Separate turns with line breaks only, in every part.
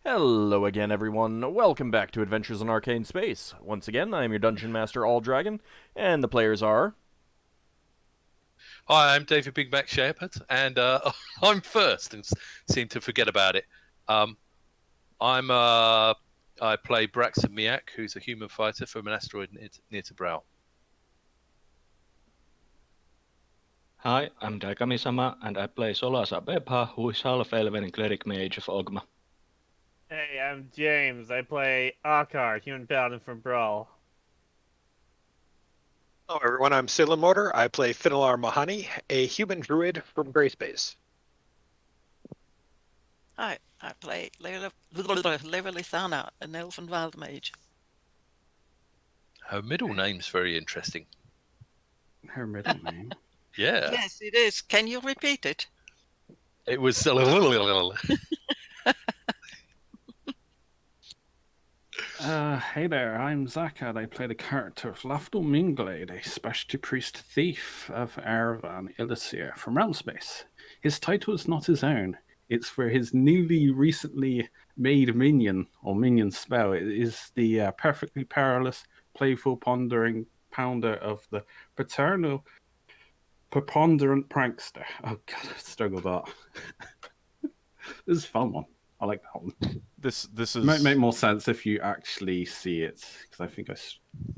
Hello again, everyone. Welcome back to Adventures in Arcane Space. Once again, I am your Dungeon Master, AuldDragon, and the players are...
Hi, I'm David Big Mac Shepherd, and I'm first and seem to forget about it. Um, I play Braxon Miacc, who's a human fighter from an asteroid near to Brow.
Hi, I'm Daikami-sama, and I play Solas Ebha, who is Half-Elven Cleric Mage of Ogma.
Hey, I'm James. I play Ockar, human paladin from Brawl.
Hello everyone, I'm Mortar. I play Finnel'ar Mohani, a human druid from Grayspace.
Hi, I play Levalithana, an elven wild mage.
Her middle name's very interesting.
Her middle name?
Yeah.
Yes, it is. Can you repeat it?
It was...
Hey there, I'm Zach, and I play the character of Lafdul Moonglade, a specialty priest thief of Aravan Illicir from Realmspace. His title is not his own. It's for his newly recently made minion, or minion spell. It is the perfectly perilous, playful, pondering pounder of the paternal, preponderant prankster. Oh god, I struggled with that. This is a fun one. I like that one.
This is...
Might make more sense if you actually see it, because I think I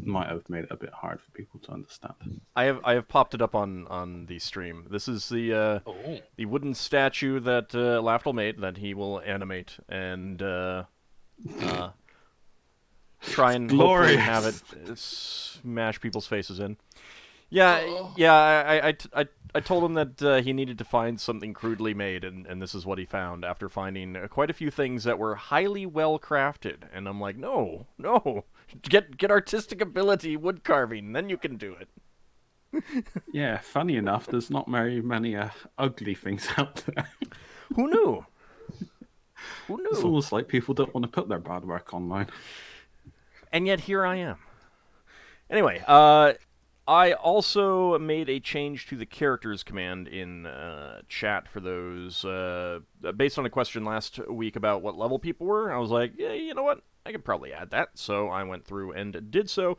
might have made it a bit hard for people to understand.
I have popped it up on the stream. This is the wooden statue that Lafdul made that he will animate and try and hopefully have it smash people's faces in. Yeah. I told him that he needed to find something crudely made, and this is what he found after finding quite a few things that were highly well crafted. And I'm like, no, get artistic ability wood carving, then you can do it.
Yeah, funny enough, there's not very many ugly things out there.
Who knew? Who knew?
It's almost like people don't want to put their bad work online.
And yet here I am. Anyway, I also made a change to the characters command in chat for those. Based on a question last week about what level people were, I was like, yeah, you know what? I could probably add that. So I went through and did so.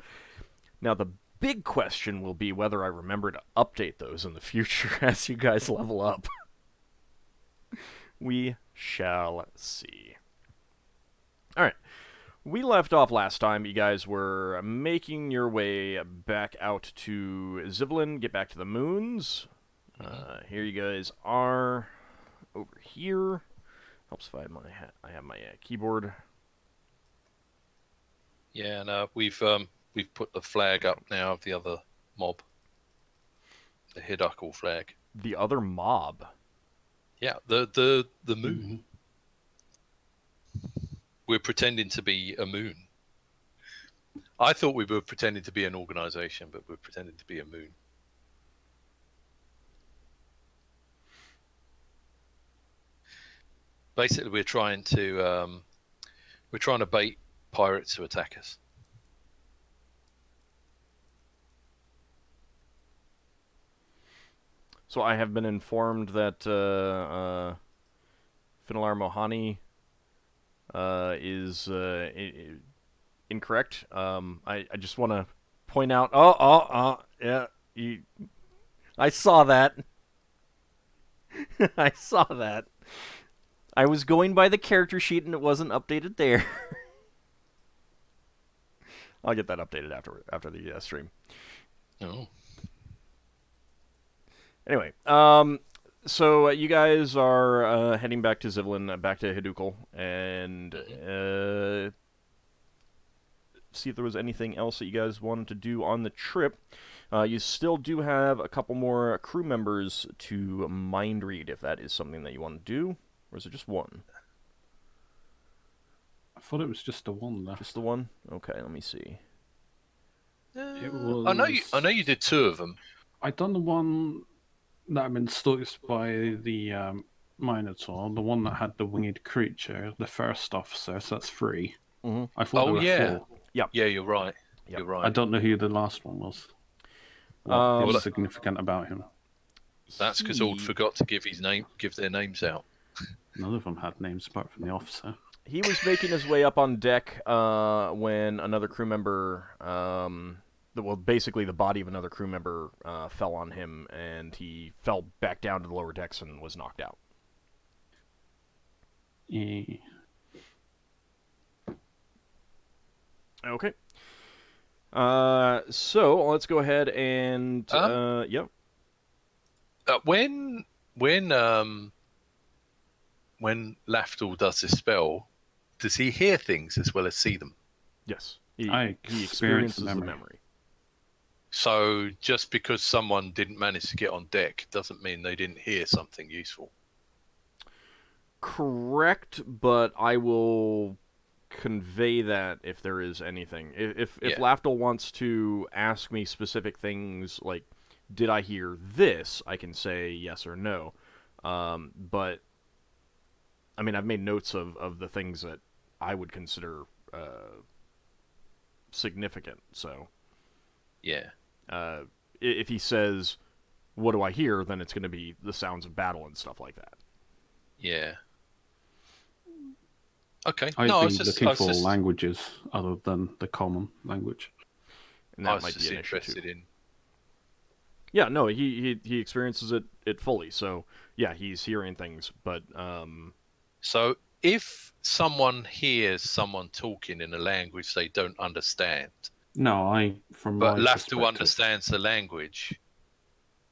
Now, the big question will be whether I remember to update those in the future as you guys level up. We shall see. All right. We left off last time. You guys were making your way back out to Zivlin, get back to the moons. Here you guys are over here. Helps if I have my keyboard.
Yeah, and we've put the flag up now of the other mob. The Hidakal flag.
The other mob?
Yeah, the moon. We're pretending to be a moon. I thought we were pretending to be an organization, but we're pretending to be a moon. Basically, we're trying to bait pirates to attack us.
So I have been informed that Finnel'ar Mohani is incorrect. I just want to point out... yeah. I saw that. I saw that. I was going by the character sheet and it wasn't updated there. I'll get that updated after the stream.
Oh.
Anyway, so you guys are heading back to Zivlin, back to Hidukal, and see if there was anything else that you guys wanted to do on the trip. You still do have a couple more crew members to mind read, if that is something that you want to do, or is it just one?
I thought it was just the one left.
Just the one? Okay, let me see.
It was...
I know you did two of them.
I done the one that had been stalked by the Minotaur, the one that had the winged creature, the first officer, so that's 3.
Mm-hmm.
I thought there were 4.
Yep.
Yeah, you're right.
Yep.
You're right.
I don't know who the last one was. What is significant about him?
That's because Ald forgot to give their names out.
None of them had names apart from the officer.
He was making his way up on deck when another crew member, basically the body of another crew member fell on him, and he fell back down to the lower decks and was knocked out.
Eh,
Okay. So let's go ahead and yep.
When Lafdul does this spell, does he hear things as well as see them?
Yes.
I
He
experience
experiences
the
the
memory.
memory.
So just because someone didn't manage to get on deck doesn't mean they didn't hear something useful.
Correct, but I will convey that if there is anything. If
Yeah.
Lafdul wants to ask me specific things like, did I hear this? I can say yes or no. But I mean, I've made notes of the things that I would consider significant. So
Yeah.
if he says, "What do I hear?" then it's going to be the sounds of battle and stuff like that.
Yeah. Okay.
I'd
no, I
be
was just,
looking
I was
for
just,
languages other than the common language.
And
I
that
was
might
just
be an issue
interested
too.
in.
Yeah, no, he experiences it fully. So yeah, he's hearing things, but
So if someone hears someone talking in a language they don't understand,
No, from
but
my
Lafdul
perspective,
understands the language,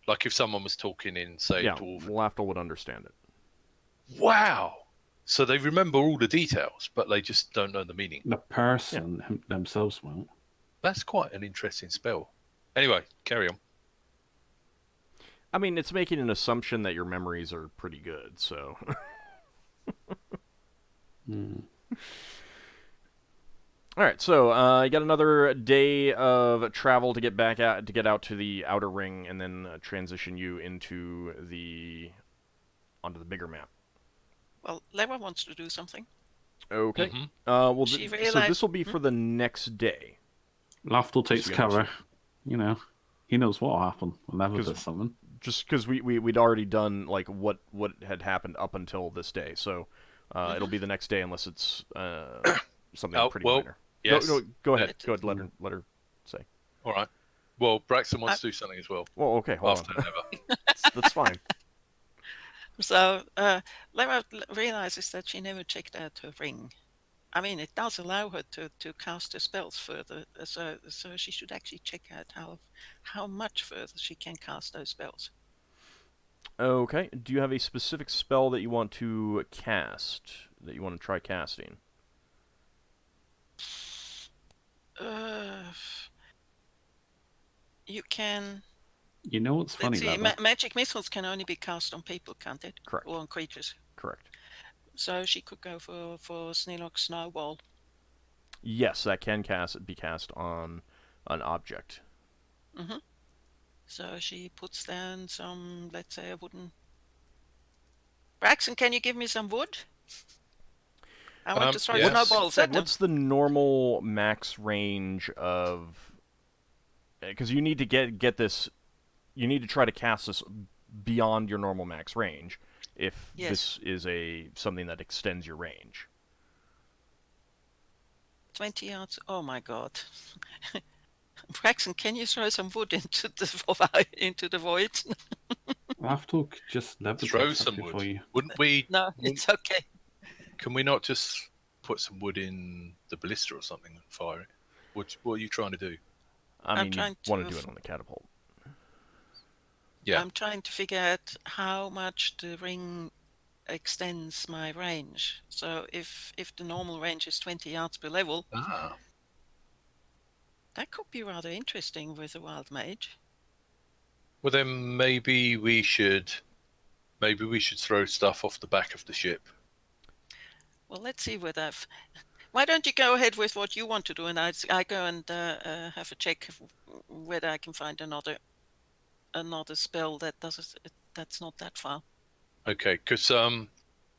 like if someone was talking in, say,
yeah,
Dwarven.
Lafdul would understand it.
Wow. So they remember all the details, but they just don't know the meaning.
the person themselves won't.
That's quite an interesting spell. Anyway, carry on.
I mean, it's making an assumption that your memories are pretty good. So
Hmm.
all right, so you got another day of travel to get out to the outer ring, and then transition you onto the bigger map.
Well, Leva wants to do something.
Okay.
Mhm.
Well,
She
so
realized-
this will be for the next day.
Lafdul takes
we
cover.
understand.
You know, he knows what will happen whenever
'Cause-
there's something.
Just because we'd already done like what had happened up until this day, so it'll be the next day unless it's something pretty minor.
Yes.
No, go ahead.
It-
Go ahead. Let her say.
All right. Well, Braxton wants to do something as well.
Well, okay, hold
After
on.
Ebha.
That's fine.
So Leva realizes that she never checked out her ring. I mean, it does allow her to cast her spells further, so she should actually check out how much further she can cast those spells.
Okay. Do you have a specific spell that you want to cast? That you want to try casting?
You can.
You know what's funny
Let's see,
about that?
magic missiles can only be cast on people, can't it?
Correct.
Or on creatures.
Correct.
So she could go for Sneelok Snowball.
Yes, that can be cast on an object.
Mm-hmm. So she puts down some, let's say, a wooden. Braxton, can you give me some wood? I want to throw
yes.
snowballs at them.
What's the normal max range of? Because you need to get this. You need to try to cast this beyond your normal max range. If
Yes.
this is something that extends your range.
20 yards. Oh my god. Braxton, can you throw some wood into the void?
Lafdul could just levitate
Throw some
something for
wood.
you.
Wouldn't we?
No, it's okay.
Can we not just put some wood in the ballista or something and fire it? What are you trying to do?
I
I'm
mean,
trying
you want
to
to do it on the catapult.
Yeah.
I'm trying to figure out how much the ring extends my range. So if the normal range is 20 yards per level,
Ah.
that could be rather interesting with a wild mage.
Well, then maybe we should throw stuff off the back of the ship.
Well, let's see whether why don't you go ahead with what you want to do, and I go and have a check whether I can find another spell that's not that far.
Okay, because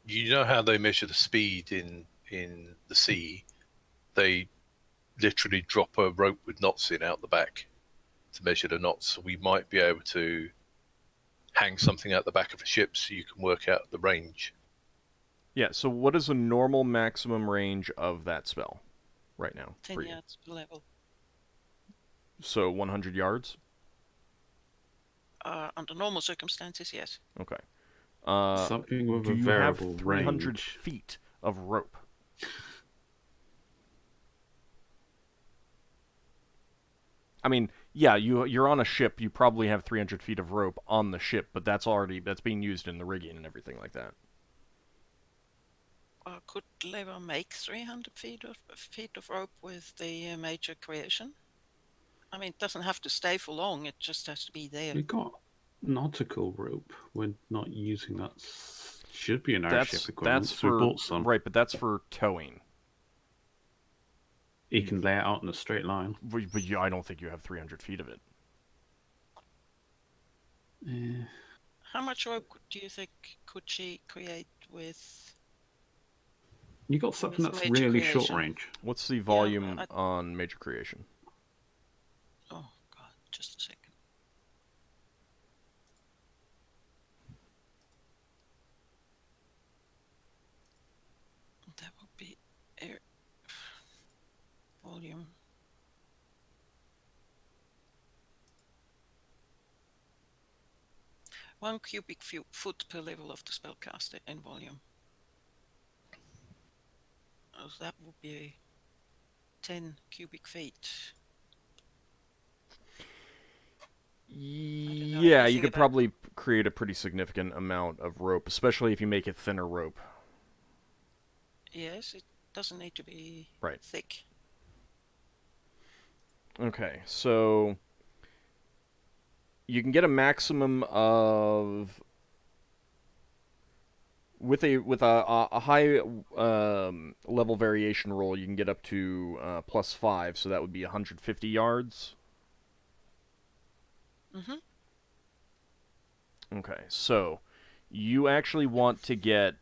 you know how they measure the speed in the sea? They literally drop a rope with knots in out the back to measure the knots. So we might be able to hang something out the back of a ship so you can work out the range.
Yeah, so what is the normal maximum range of that spell right now
10
for you?
yards level.
So 100 yards?
Under normal circumstances, yes.
Okay.
Something with
Do
a
you have
variable
300
range.
feet of rope? I mean, yeah, you're on a ship. You probably have 300 feet of rope on the ship, but that's being used in the rigging and everything like that.
Could Leva make 300 feet of rope with the major creation? I mean, it doesn't have to stay for long. It just has to be there.
We got nautical rope. We're not using that. Should be in our ship equipment.
That's
So we
for
bought some.
right, but that's for towing.
You can lay it out in a straight line.
But I don't think you have 300 feet of it.
How much rope do you think could she create with?
You got something
With
that's
major
really short
creation.
range.
What's the volume on Major Creation?
Oh God, just a second. That would be air volume. One cubic foot per level of the spellcaster in volume. So that would be 10 cubic feet.
Yeah, you could
about-
probably create a pretty significant amount of rope, especially if you make it thinner rope.
Yes, it doesn't need to be
Right.
thick.
Okay, so you can get a maximum of with a high level variation roll. You can get up to +5, so that would be 150 yards.
Mm-hmm.
Okay, so you actually want to get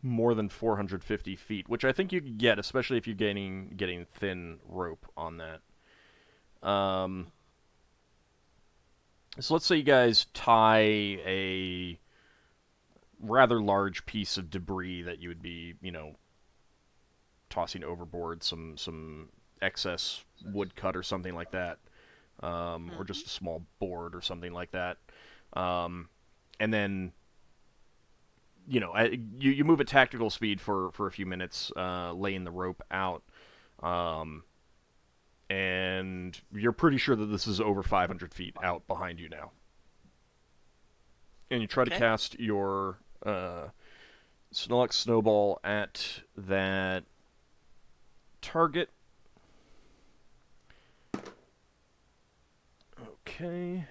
more than 450 feet, which I think you could get, especially if you're getting thin rope on that. So let's say you guys tie a rather large piece of debris that you would be, tossing overboard, some excess wood cut or something like that, or just a small board or something like that, and then you move at tactical speed for a few minutes, laying the rope out, and you're pretty sure that this is over 500 feet out behind you now. And you try to cast your Snorlax Snowball at that target. Okay.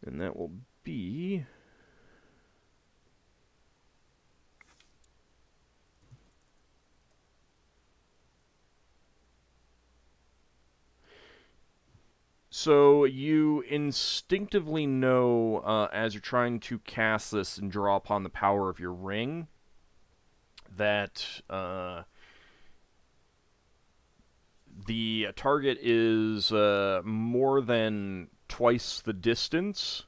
And that will be... So you instinctively know, as you're trying to cast this and draw upon the power of your ring, that the target is more than twice the distance,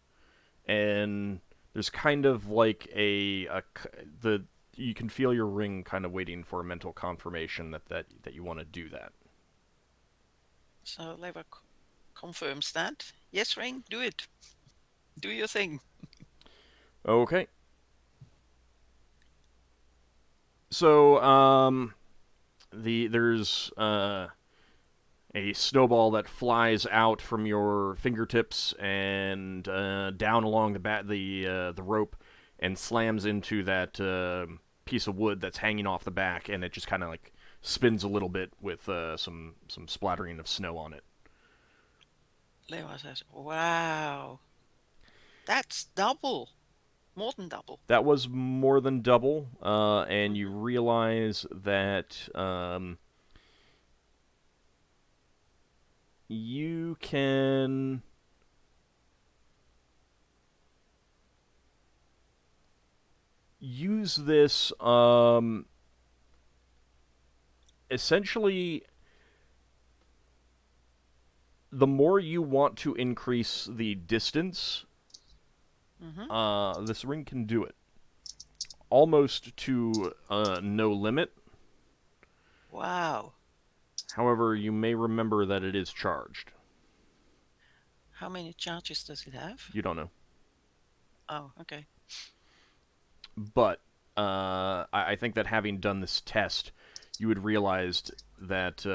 and there's kind of like you can feel your ring kind of waiting for a mental confirmation that you want to do that.
So Leva confirms that. Yes, ring, do it. Do your thing.
Okay. So, there's a snowball that flies out from your fingertips and down along the rope and slams into that piece of wood that's hanging off the back, and it just kind of like spins a little bit with some splattering of snow on it.
Leva says, "Wow, that's double, more than double."
That was more than double, and you realize that you can use this essentially. The more you want to increase the distance, this ring can do it. Almost to no limit.
Wow.
However, you may remember that it is charged.
How many charges does it have?
You don't know.
Oh, okay.
But I think that having done this test, you would realize that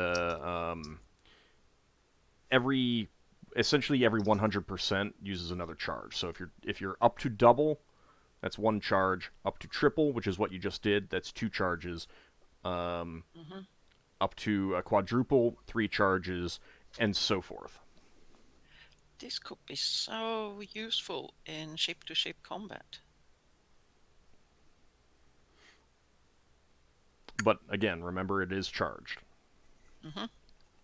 essentially every 100% uses another charge. So if you're up to double, that's one charge. Up to triple, which is what you just did, that's 2 charges. Up to a quadruple, 3 charges, and so forth.
This could be so useful in ship-to-ship combat.
But again, remember it is charged.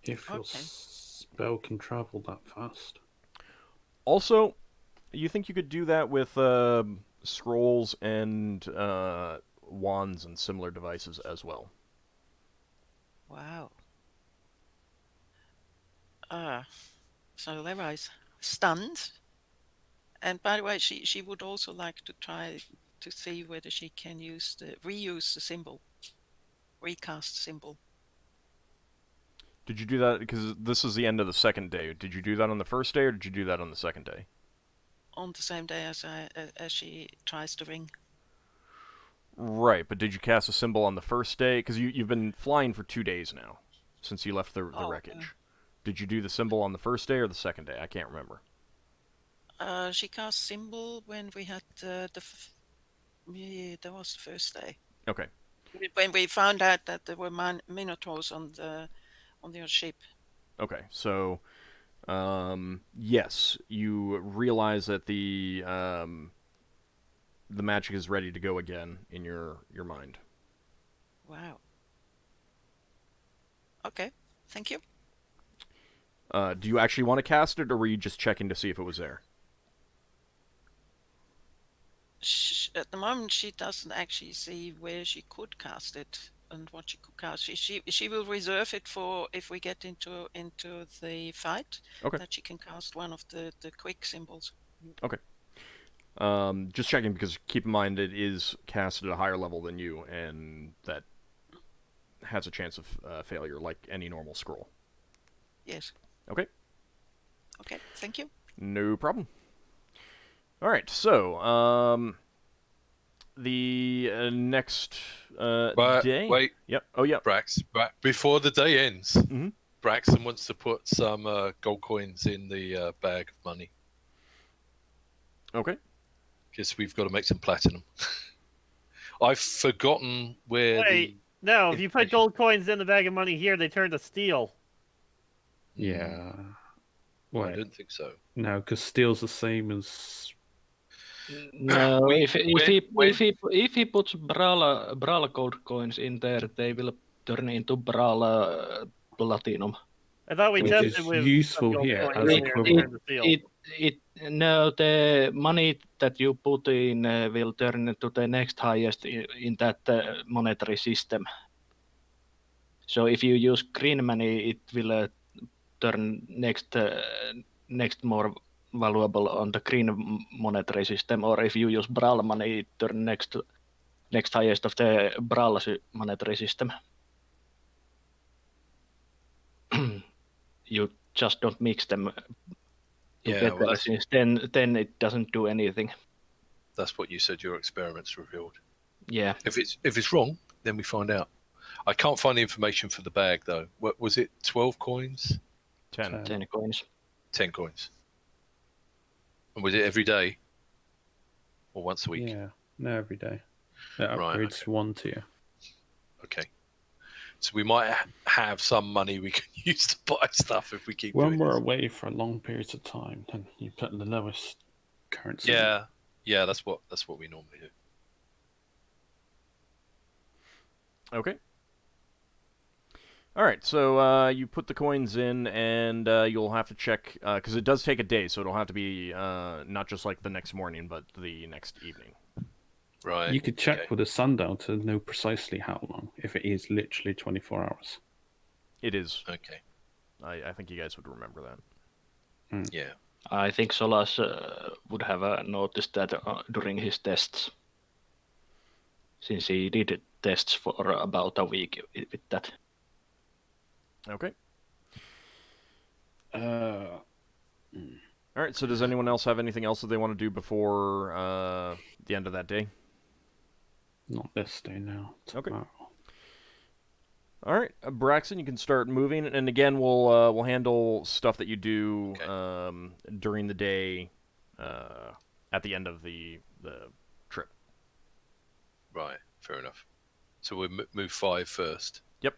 If your
Okay.
spell can travel that fast.
Also, you think you could do that with scrolls and wands and similar devices as well.
Wow. So Leva is stunned. And by the way, she would also like to try to see whether she can reuse the symbol. Recast symbol.
Did you do that? Because this is the end of the second day. Did you do that on the first day, or did you do that on the second day?
On the same day as she tries the ring.
Right, but did you cast a symbol on the first day? Because you've been flying for 2 days now, since you left the wreckage. Did you do the symbol on the first day or the second day? I can't remember.
She cast symbol when we had that was the first day.
Okay.
When we found out that there were minotaurs on your ship.
Okay, so yes, you realize that the magic is ready to go again in your mind.
Wow. Okay, thank you.
Do you actually want to cast it, or were you just checking to see if it was there?
At the moment, she doesn't actually see where she could cast it and what she could cast. She will reserve it for if we get into the fight.
Okay.
That she can cast one of the quick symbols.
Okay. Just checking because keep in mind it is cast at a higher level than you, and that has a chance of failure, like any normal scroll.
Yes.
Okay.
Okay. Thank you.
No problem. All right. So, the next day.
Wait.
Yep. Oh, yeah.
Before the day ends,
Mhm.
Braxton wants to put some gold coins in the bag of money.
Okay.
Because we've got to make some platinum. I've forgotten where
Wait, no, if you put gold coins in the bag of money here, they turn to steel.
Yeah.
I
Wait.
don't think so.
No, because steel's the same as.
No, if he puts Brawl gold coins in there, they will turn into Brawl platinum.
I thought we
Which
tested
is
with
useful
some gold
here,
coins
as
in here and they turned to steel.
No, the money that you put in will turn to the next highest in that monetary system. So if you use green money, it will turn next more valuable on the green monetary system, or if you use Brawl money, it turn next highest of the Brawl monetary system. You just don't mix them together, since then it doesn't do anything.
That's what you said your experiments revealed.
Yeah.
If it's wrong, then we find out. I can't find the information for the bag though. What was it? 12 coins?
10.
10 coins.
10 coins. And was it every day? Or once a week?
Yeah, no, every day. It upgrades
Right, okay.
1 tier.
Okay. So we might have some money we can use to buy stuff if we keep
When
doing
we're
this.
away for long periods of time, then you put in the lowest currency.
Yeah, that's what we normally do.
Okay. All right, so you put the coins in, and you'll have to check, because it does take a day, so it'll have to be not just like the next morning, but the next evening.
Right.
You could check with a sundial to know precisely how long, if it is literally 24 hours.
It is.
Okay.
I think you guys would remember that.
Yeah.
I think Solas would have noticed that during his tests, since he did tests for about a week with that.
Okay.
Uh,
All right. So does anyone else have anything else that they want to do before the end of that day?
Not this day now.
Okay.
Tomorrow.
All right, Braxton, you can start moving, and again, we'll handle stuff that you do during the day at the end of the trip.
Right, fair enough. So we move 5 first.
Yep.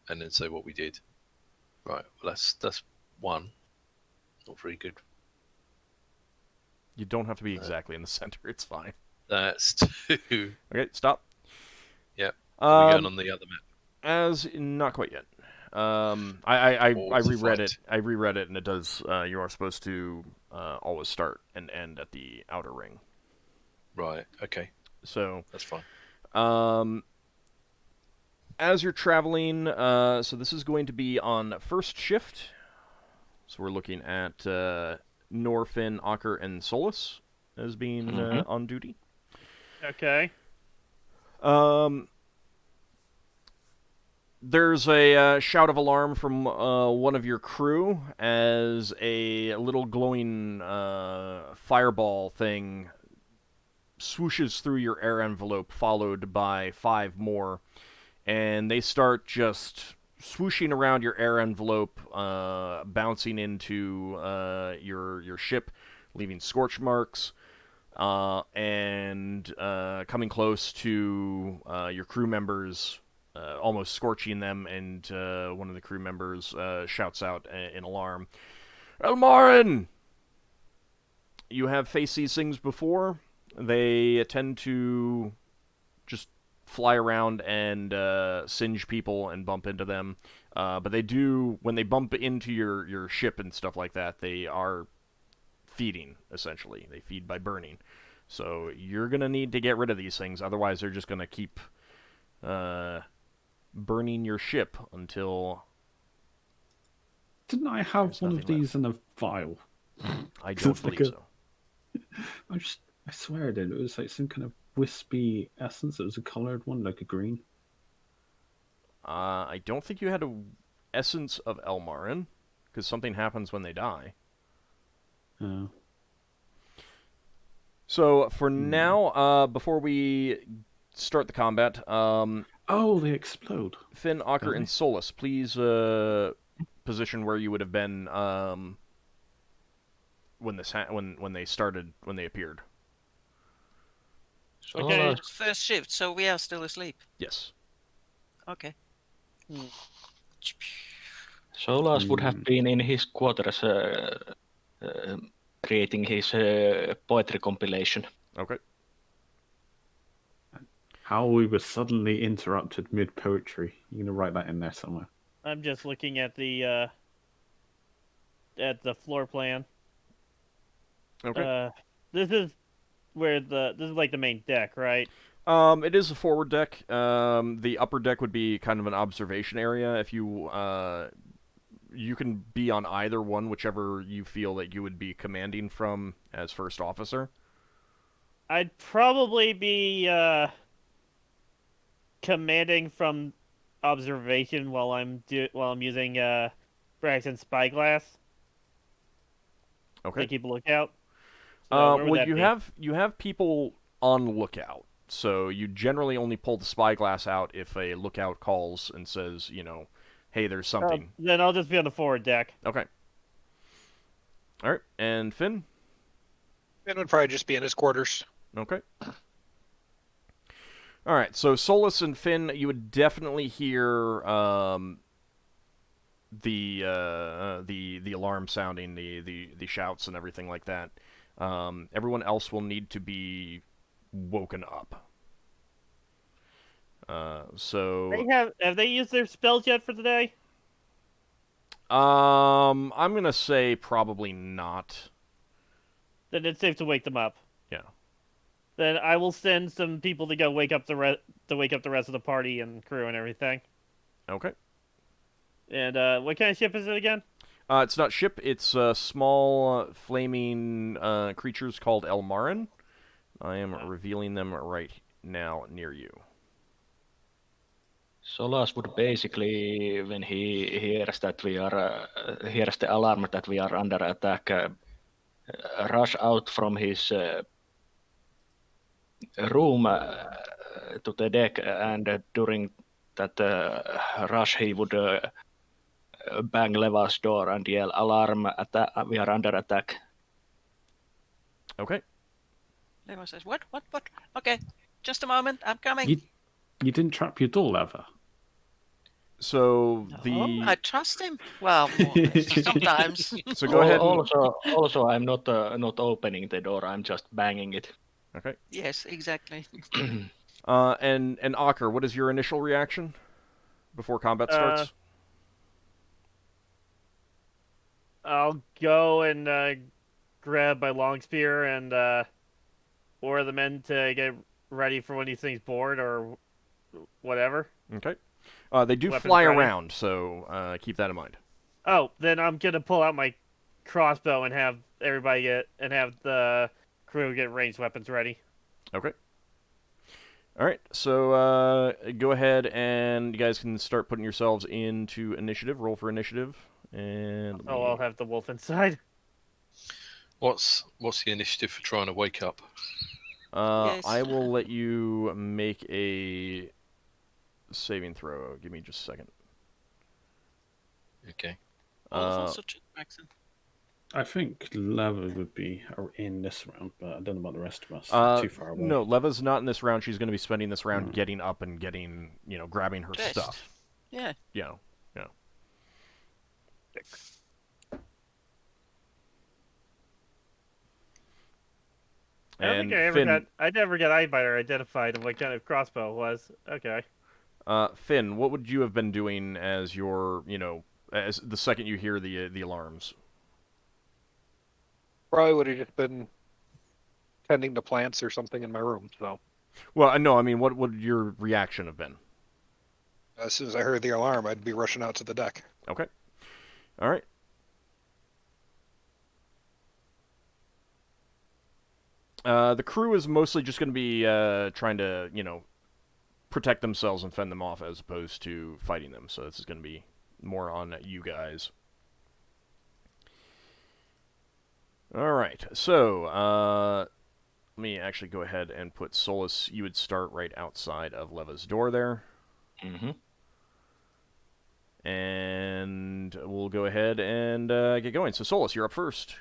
And then say what we did. Right, well, that's 1. Not very good.
You don't have to be exactly in the center; it's fine.
That's 2.
Okay, stop.
Yep. Are we going
Um,
on the other map?
As not quite yet. I
Always a
reread
fight.
it. I reread it, and it does. You are supposed to always start and end at the outer ring.
Right, okay,
So,
that's fine.
as you're traveling, so this is going to be on first shift. So we're looking at Norfin, Ockar, and Solas as being on duty.
Okay.
There's a shout of alarm from one of your crew as a little glowing fireball thing swooshes through your air envelope, followed by 5 more, and they start just swooshing around your air envelope, bouncing into your ship, leaving scorch marks, and coming close to your crew members. Almost scorching them, and one of the crew members shouts out in alarm, "Elmarin! You have faced these things before. They tend to just fly around and singe people and bump into them. But they do, when they bump into your ship and stuff like that, they are feeding, essentially. They feed by burning. So you're going to need to get rid of these things, otherwise they're just going to keep burning your ship until...
Didn't I have
There's
one of
nothing
these in a vial?
I
It's
don't
like
believe so.
I swear I did. It was like some kind of wispy essence. It was a coloured one, like a green.
I don't think you had a essence of Elmarin, because something happens when they die.
Oh.
So for now, before we start the combat,
Oh, they explode.
Finn, Ockar,
Don't
and
they?
Solas, please position where you would have been when this when they appeared.
Okay.
First shift, so we are still asleep.
Yes.
Okay.
Solas would have been in his quarters creating his poetry compilation.
Okay.
How we were suddenly interrupted mid-poetry. You're going to write that in there somewhere.
I'm just looking at the floor plan.
Okay.
This is where this is like the main deck, right?
It is a forward deck. The upper deck would be kind of an observation area. If you you can be on either one, whichever you feel that you would be commanding from as first officer.
I'd probably be commanding from observation while I'm using Braxton spyglass
Okay.
to keep a lookout. So where would
Well,
that be?
you have people on lookout, so you generally only pull the spyglass out if a lookout calls and says, you know, hey, there's something.
Then I'll just be on the forward deck.
Okay. All right, and Finn.
Finn would probably just be in his quarters.
Okay. All right, so Solas and Finn, you would definitely hear the alarm sounding, the shouts and everything like that. Everyone else will need to be woken up. So
Have they used their spells yet for today?
I'm gonna say probably not.
Then it's safe to wake them up.
Yeah.
Then I will send some people to go wake up the rest of the party and crew and everything.
Okay.
And what kind of ship is it again?
It's not ship. It's small flaming creatures called Elmarin. I am revealing them right now near you.
Solas would basically, when he hears that we are hears the alarm that we are under attack, rush out from his room to the deck, and during that rush, he would bang Leva's door and yell, "Alarm! We are under attack."
Okay.
Leva says, what? Okay, just a moment, I'm coming.
You didn't trap your door, Leva.
So
Oh, I trust him. Well, more or less, sometimes.
So go ahead. And...
Also, I'm not opening the door. I'm just banging it.
Okay.
Yes, exactly.
And Ockar, what is your initial reaction before combat starts?
I'll go and grab my long spear and order the men to get ready for when these things board or whatever.
Okay. They do
Weapons
fly
ready.
around, so keep that in mind.
Oh, then I'm gonna pull out my crossbow and have everybody have the crew get ranged weapons ready.
Okay. All right. So go ahead and you guys can start putting yourselves into initiative. Roll for initiative. And
I'll have the wolf inside.
What's the initiative for trying to wake up?
Yes.
I will let you make a saving throw. Give me just a second.
Okay.
All of us are Braxon.
I think Leva would be in this round, but I don't know about the rest of us. Too far away.
No, Leva's not in this round. She's going to be spending this round getting up and getting, grabbing her
Dressed.
stuff.
Yeah.
Yeah.
I don't
And
think
Finn,
I never got eyebite or identified of what kind of crossbow it was. Okay.
Finn, what would you have been doing as your, as the second you hear the alarms?
Probably would have just been tending to plants or something in my room. So
Well, no, I mean, what would your reaction have been?
as soon as I heard the alarm, I'd be rushing out to the deck.
Okay. All right. The crew is mostly just going to be trying to, protect themselves and fend them off as opposed to fighting them. So this is going to be more on you guys. All right. So let me actually go ahead and put Solas. You would start right outside of Leva's door there.
Mm-hmm.
And we'll go ahead and get going. So Solas, you're up first.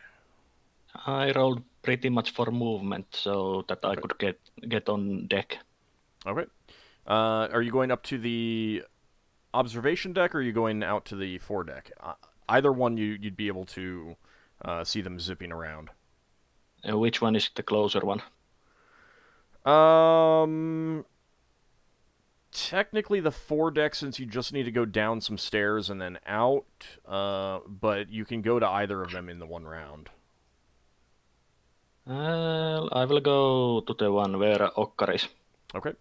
I rolled pretty much for movement so that I could get on deck.
Okay. Are you going up to the observation deck, or are you going out to the foredeck? Either one, you'd be able to see them zipping around.
Which one is the closer one?
Technically the foredeck, since you just need to go down some stairs and then out, but you can go to either of them in the one round.
I will go to the one where Ockar is.
Okay.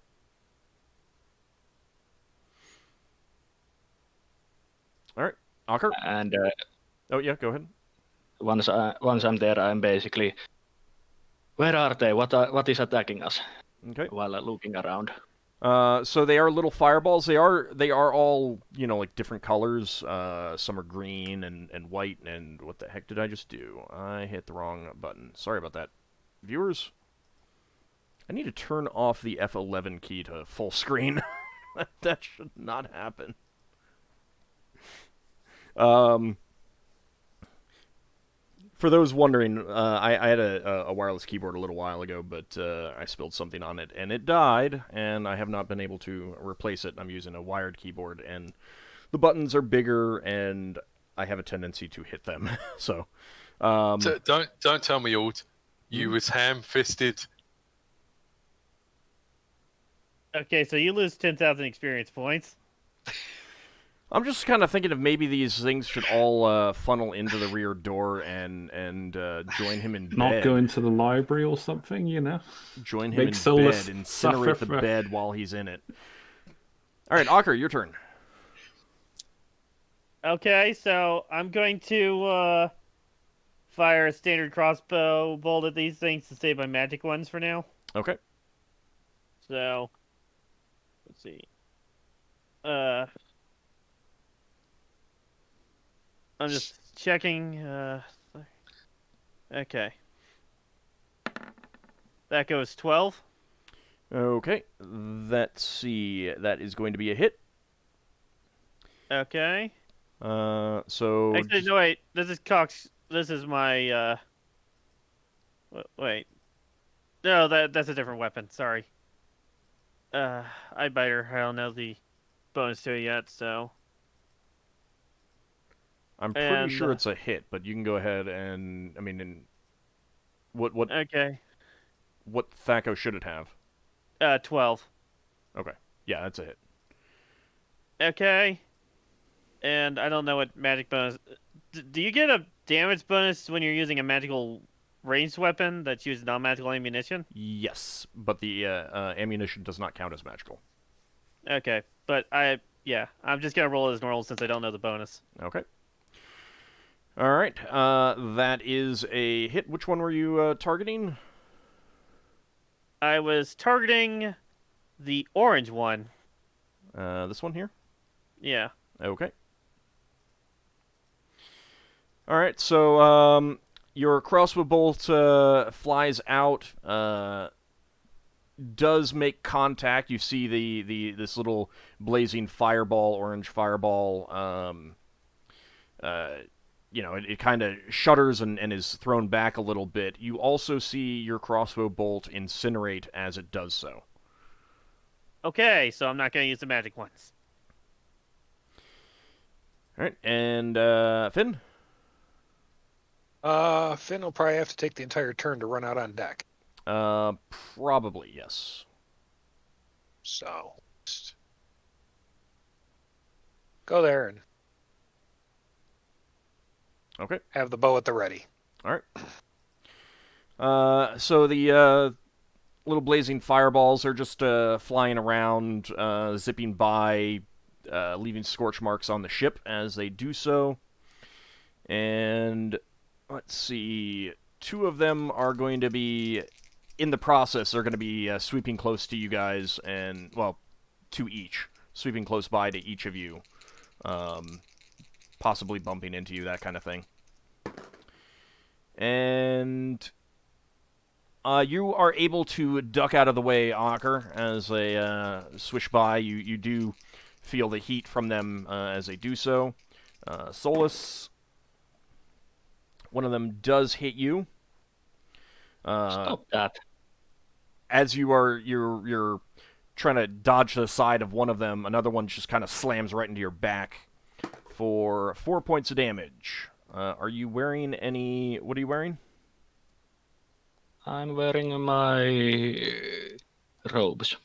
All right, Ockar.
And
Oh yeah, go ahead.
once I'm there, I'm basically, where are they? What is attacking us?
Okay.
While looking around.
So they are little fireballs. They are all, like different colors. Some are green and white. And what the heck did I just do? I hit the wrong button. Sorry about that, viewers. I need to turn off the F11 key to full screen. That should not happen. For those wondering, I had a wireless keyboard a little while ago, but I spilled something on it, and it died, and I have not been able to replace it. I'm using a wired keyboard, and the buttons are bigger, and I have a tendency to hit them. So
don't tell me, Ald. You was ham-fisted.
Okay, so you lose 10,000 experience points.
I'm just kind of thinking of maybe these things should all funnel into the rear door and join him in bed.
Not go into the library or something,
Join him
Make
in
Solas
bed, incinerate
suffer
the
for-
bed while he's in it. All right, Ockar, your turn.
Okay, so I'm going to fire a standard crossbow bolt at these things to save my magic ones for now.
Okay.
So, let's see. I'm just checking. Okay. That goes 12.
Okay. Let's see. That is going to be a hit.
Okay.
So
Actually, no, wait. This is Cox. This is my. Wait. No, that's a different weapon. Sorry. I biter. I don't know the bonus to it yet, so.
I'm pretty sure it's a hit, but you can go ahead and what
Okay.
what THAC0 should it have?
12.
Okay. Yeah, that's a hit.
Okay. And I don't know what magic bonus. Do you get a damage bonus when you're using a magical ranged weapon that's used non-magical ammunition?
Yes, but the ammunition does not count as magical.
Okay, but I'm just gonna roll it as normal since I don't know the bonus.
Okay. All right. That is a hit. Which one were you targeting?
I was targeting the orange one.
This one here?
Yeah.
Okay. All right, so your crossbow bolt flies out, does make contact. You see this little blazing fireball, orange fireball. It kind of shudders and is thrown back a little bit. You also see your crossbow bolt incinerate as it does so.
Okay, so I'm not gonna use the magic ones.
All right, and Finn?
Finn will probably have to take the entire turn to run out on deck.
Probably, yes.
So, just go there and
Okay.
have the bow at the ready.
All right. So the little blazing fireballs are just flying around, zipping by, leaving scorch marks on the ship as they do so. And let's see, two of them are going to be, in the process, they're going to be sweeping close to you guys, and, well, to each. Sweeping close by to each of you. Possibly bumping into you, that kind of thing. And you are able to duck out of the way, Ockar, as they swish by. You do feel the heat from them as they do so. Solas, one of them does hit you.
Stop that.
As you're trying to dodge to the side of one of them, another one just kind of slams right into your back for 4 points of damage. Are you wearing any... What are you wearing?
I'm wearing my robes.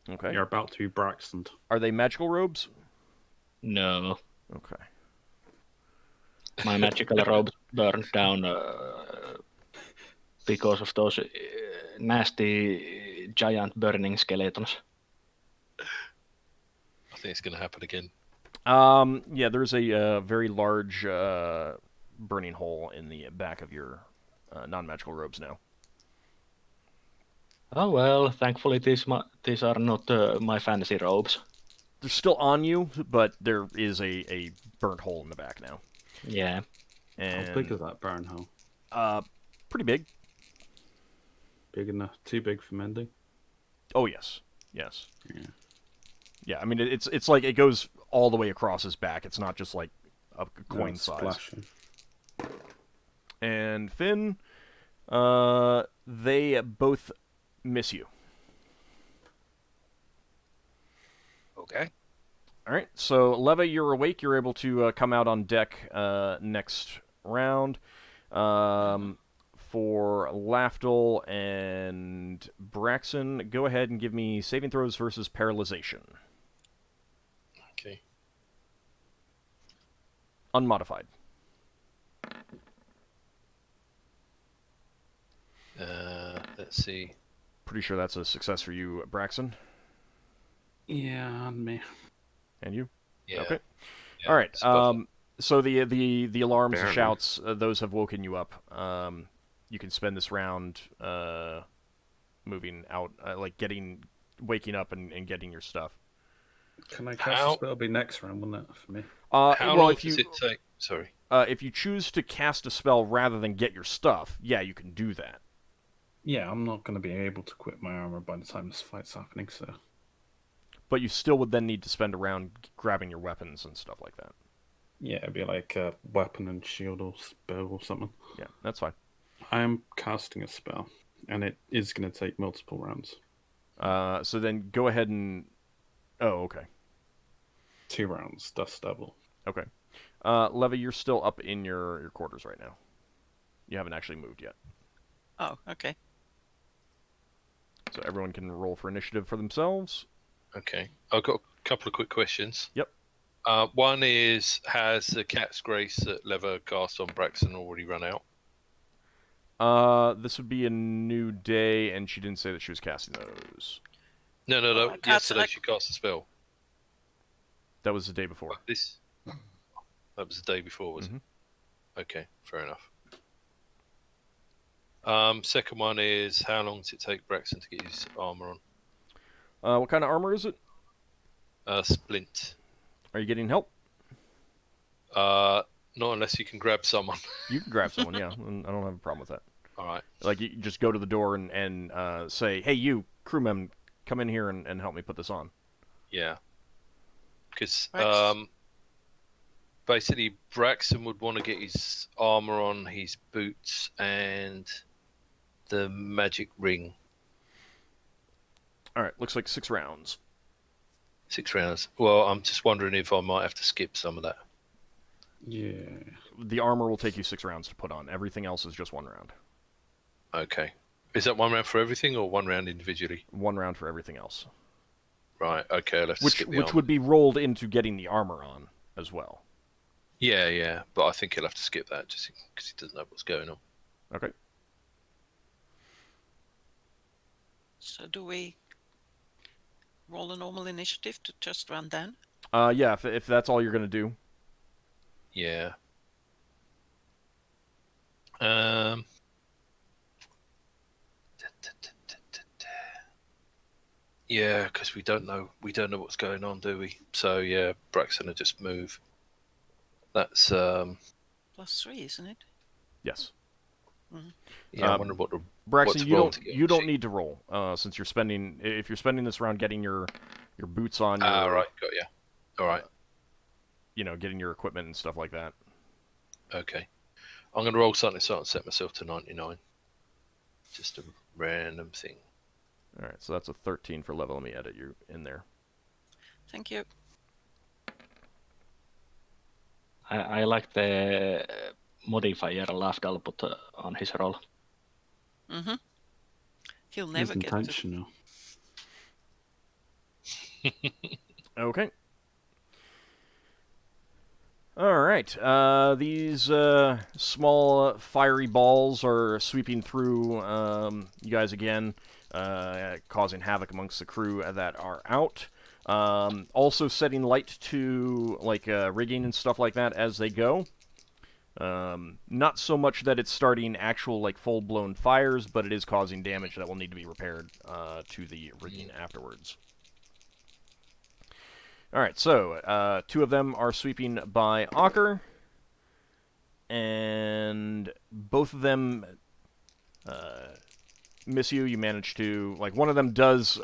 Okay.
You're about to be Braxton.
Are they magical robes?
No,
Okay.
my magical robes burned down because of those nasty giant burning skeletons.
I think it's going to happen again.
Yeah, there's a very large burning hole in the back of your non-magical robes now.
Oh well, thankfully these are not my fancy robes.
They're still on you, but there is a burnt hole in the back now.
Yeah.
And,
How big is that burn hole?
pretty big.
Big enough? Too big for mending?
Oh, yes. Yes.
Yeah.
Yeah, I mean, it's like it goes all the way across his back. It's not just like a coin
It's
size.
splashing.
And Finn, they both miss you.
Okay.
All right, so Leva, you're awake. You're able to come out on deck next round. For Lafdul and Braxon, go ahead and give me saving throws versus paralyzation.
Okay.
Unmodified.
Let's see.
Pretty sure that's a success for you, Braxon.
Yeah, and me.
And you?
Yeah.
Okay.
Yeah,
All right.
it's above
So the alarms, the
Apparently.
shouts, those have woken you up. You can spend this round moving out, waking up and getting your stuff.
Can I cast a spell? It'll be next round, wouldn't it, for me?
How
Well,
long
if you
does it take? Sorry.
if you choose to cast a spell rather than get your stuff, yeah, you can do that.
Yeah, I'm not going to be able to quit my armor by the time this fight's happening, so...
But you still would then need to spend a round grabbing your weapons and stuff like that.
Yeah, it'd be like a weapon and shield or spell or something.
Yeah, that's fine.
I am casting a spell, and it is going to take multiple rounds.
So then go ahead and... Oh, okay.
2 rounds, dust devil.
Okay. Leva, you're still up in your quarters right now. You haven't actually moved yet.
Oh, okay.
So everyone can roll for initiative for themselves.
Okay. I've got a couple of quick questions.
Yep.
One is, has the Cat's Grace that Leva cast on Braxton already run out?
This would be a new day, and she didn't say that she was casting those.
No.
Oh,
Yesterday she cast a spell.
That was the day before.
That was the day before, was
Mhm.
it? Okay, fair enough. Second one is, how long does it take Braxton to get his armor on?
What kind of armor is it?
Splint.
Are you getting help?
Not unless you can grab someone.
You can grab someone, yeah. And I don't have a problem with that.
All right.
Like, you just go to the door and say, hey, you, crewman, come in here and help me put this on.
Yeah. Because
Brax-
basically Braxton would want to get his armor on, his boots, and the magic ring.
All right, looks like 6 rounds.
6 rounds. Well, I'm just wondering if I might have to skip some of that.
Yeah.
The armor will take you 6 rounds to put on. Everything else is just 1 round.
Okay. Is that 1 round for everything or 1 round individually?
1 round for everything else.
Right. Okay. I'll have to skip the
Which
armor.
would be rolled into getting the armor on as well.
Yeah. But I think he'll have to skip that just because he doesn't know what's going on.
Okay.
So do we roll a normal initiative to just run down?
Yeah, if that's all you're going to do.
Yeah. Yeah, because we don't know what's going on, do we? So yeah, Braxton will just move. That's
+3, isn't it?
Yes.
yeah. I wonder what the
Braxton,
what's
you
wrong
don't
to get
you don't
sheet.
need to roll since you're spending if you're spending this round getting your boots on, your,
right, got you. All right,
getting your equipment and stuff like that.
okay. I'm gonna roll something so I can set myself to 99. Just a random thing.
All right, so that's a 13 for level. Let me edit you in there.
Thank you.
I like the modifier Lafdul put on his roll.
Mm-hmm. He'll
It's
never get to...
intentional.
Okay. All right. These small fiery balls are sweeping through you guys again, causing havoc amongst the crew that are out. Also setting light to rigging and stuff like that as they go. Not so much that it's starting actual full-blown fires, but it is causing damage that will need to be repaired to the rigging afterwards. Alright, so 2 of them are sweeping by Ockar, and both of them miss you. You manage to, one of them does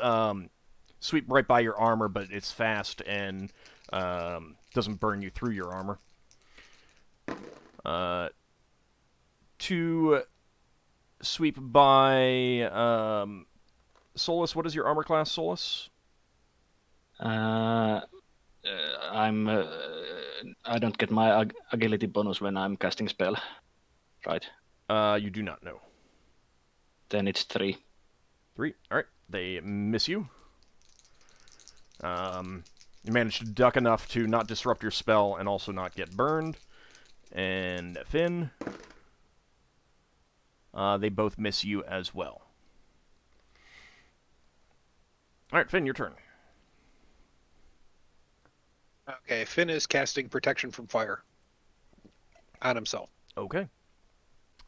sweep right by your armor, but it's fast and doesn't burn you through your armor. 2 sweep by Solas. What is your armor class, Solas?
I don't get my agility bonus when I'm casting spell, right?
You do not know.
Then it's 3.
3. All right. They miss you. You managed to duck enough to not disrupt your spell and also not get burned. And Finn, they both miss you as well. All right, Finn, your turn.
Okay, Finn is casting protection from fire. on himself.
Okay.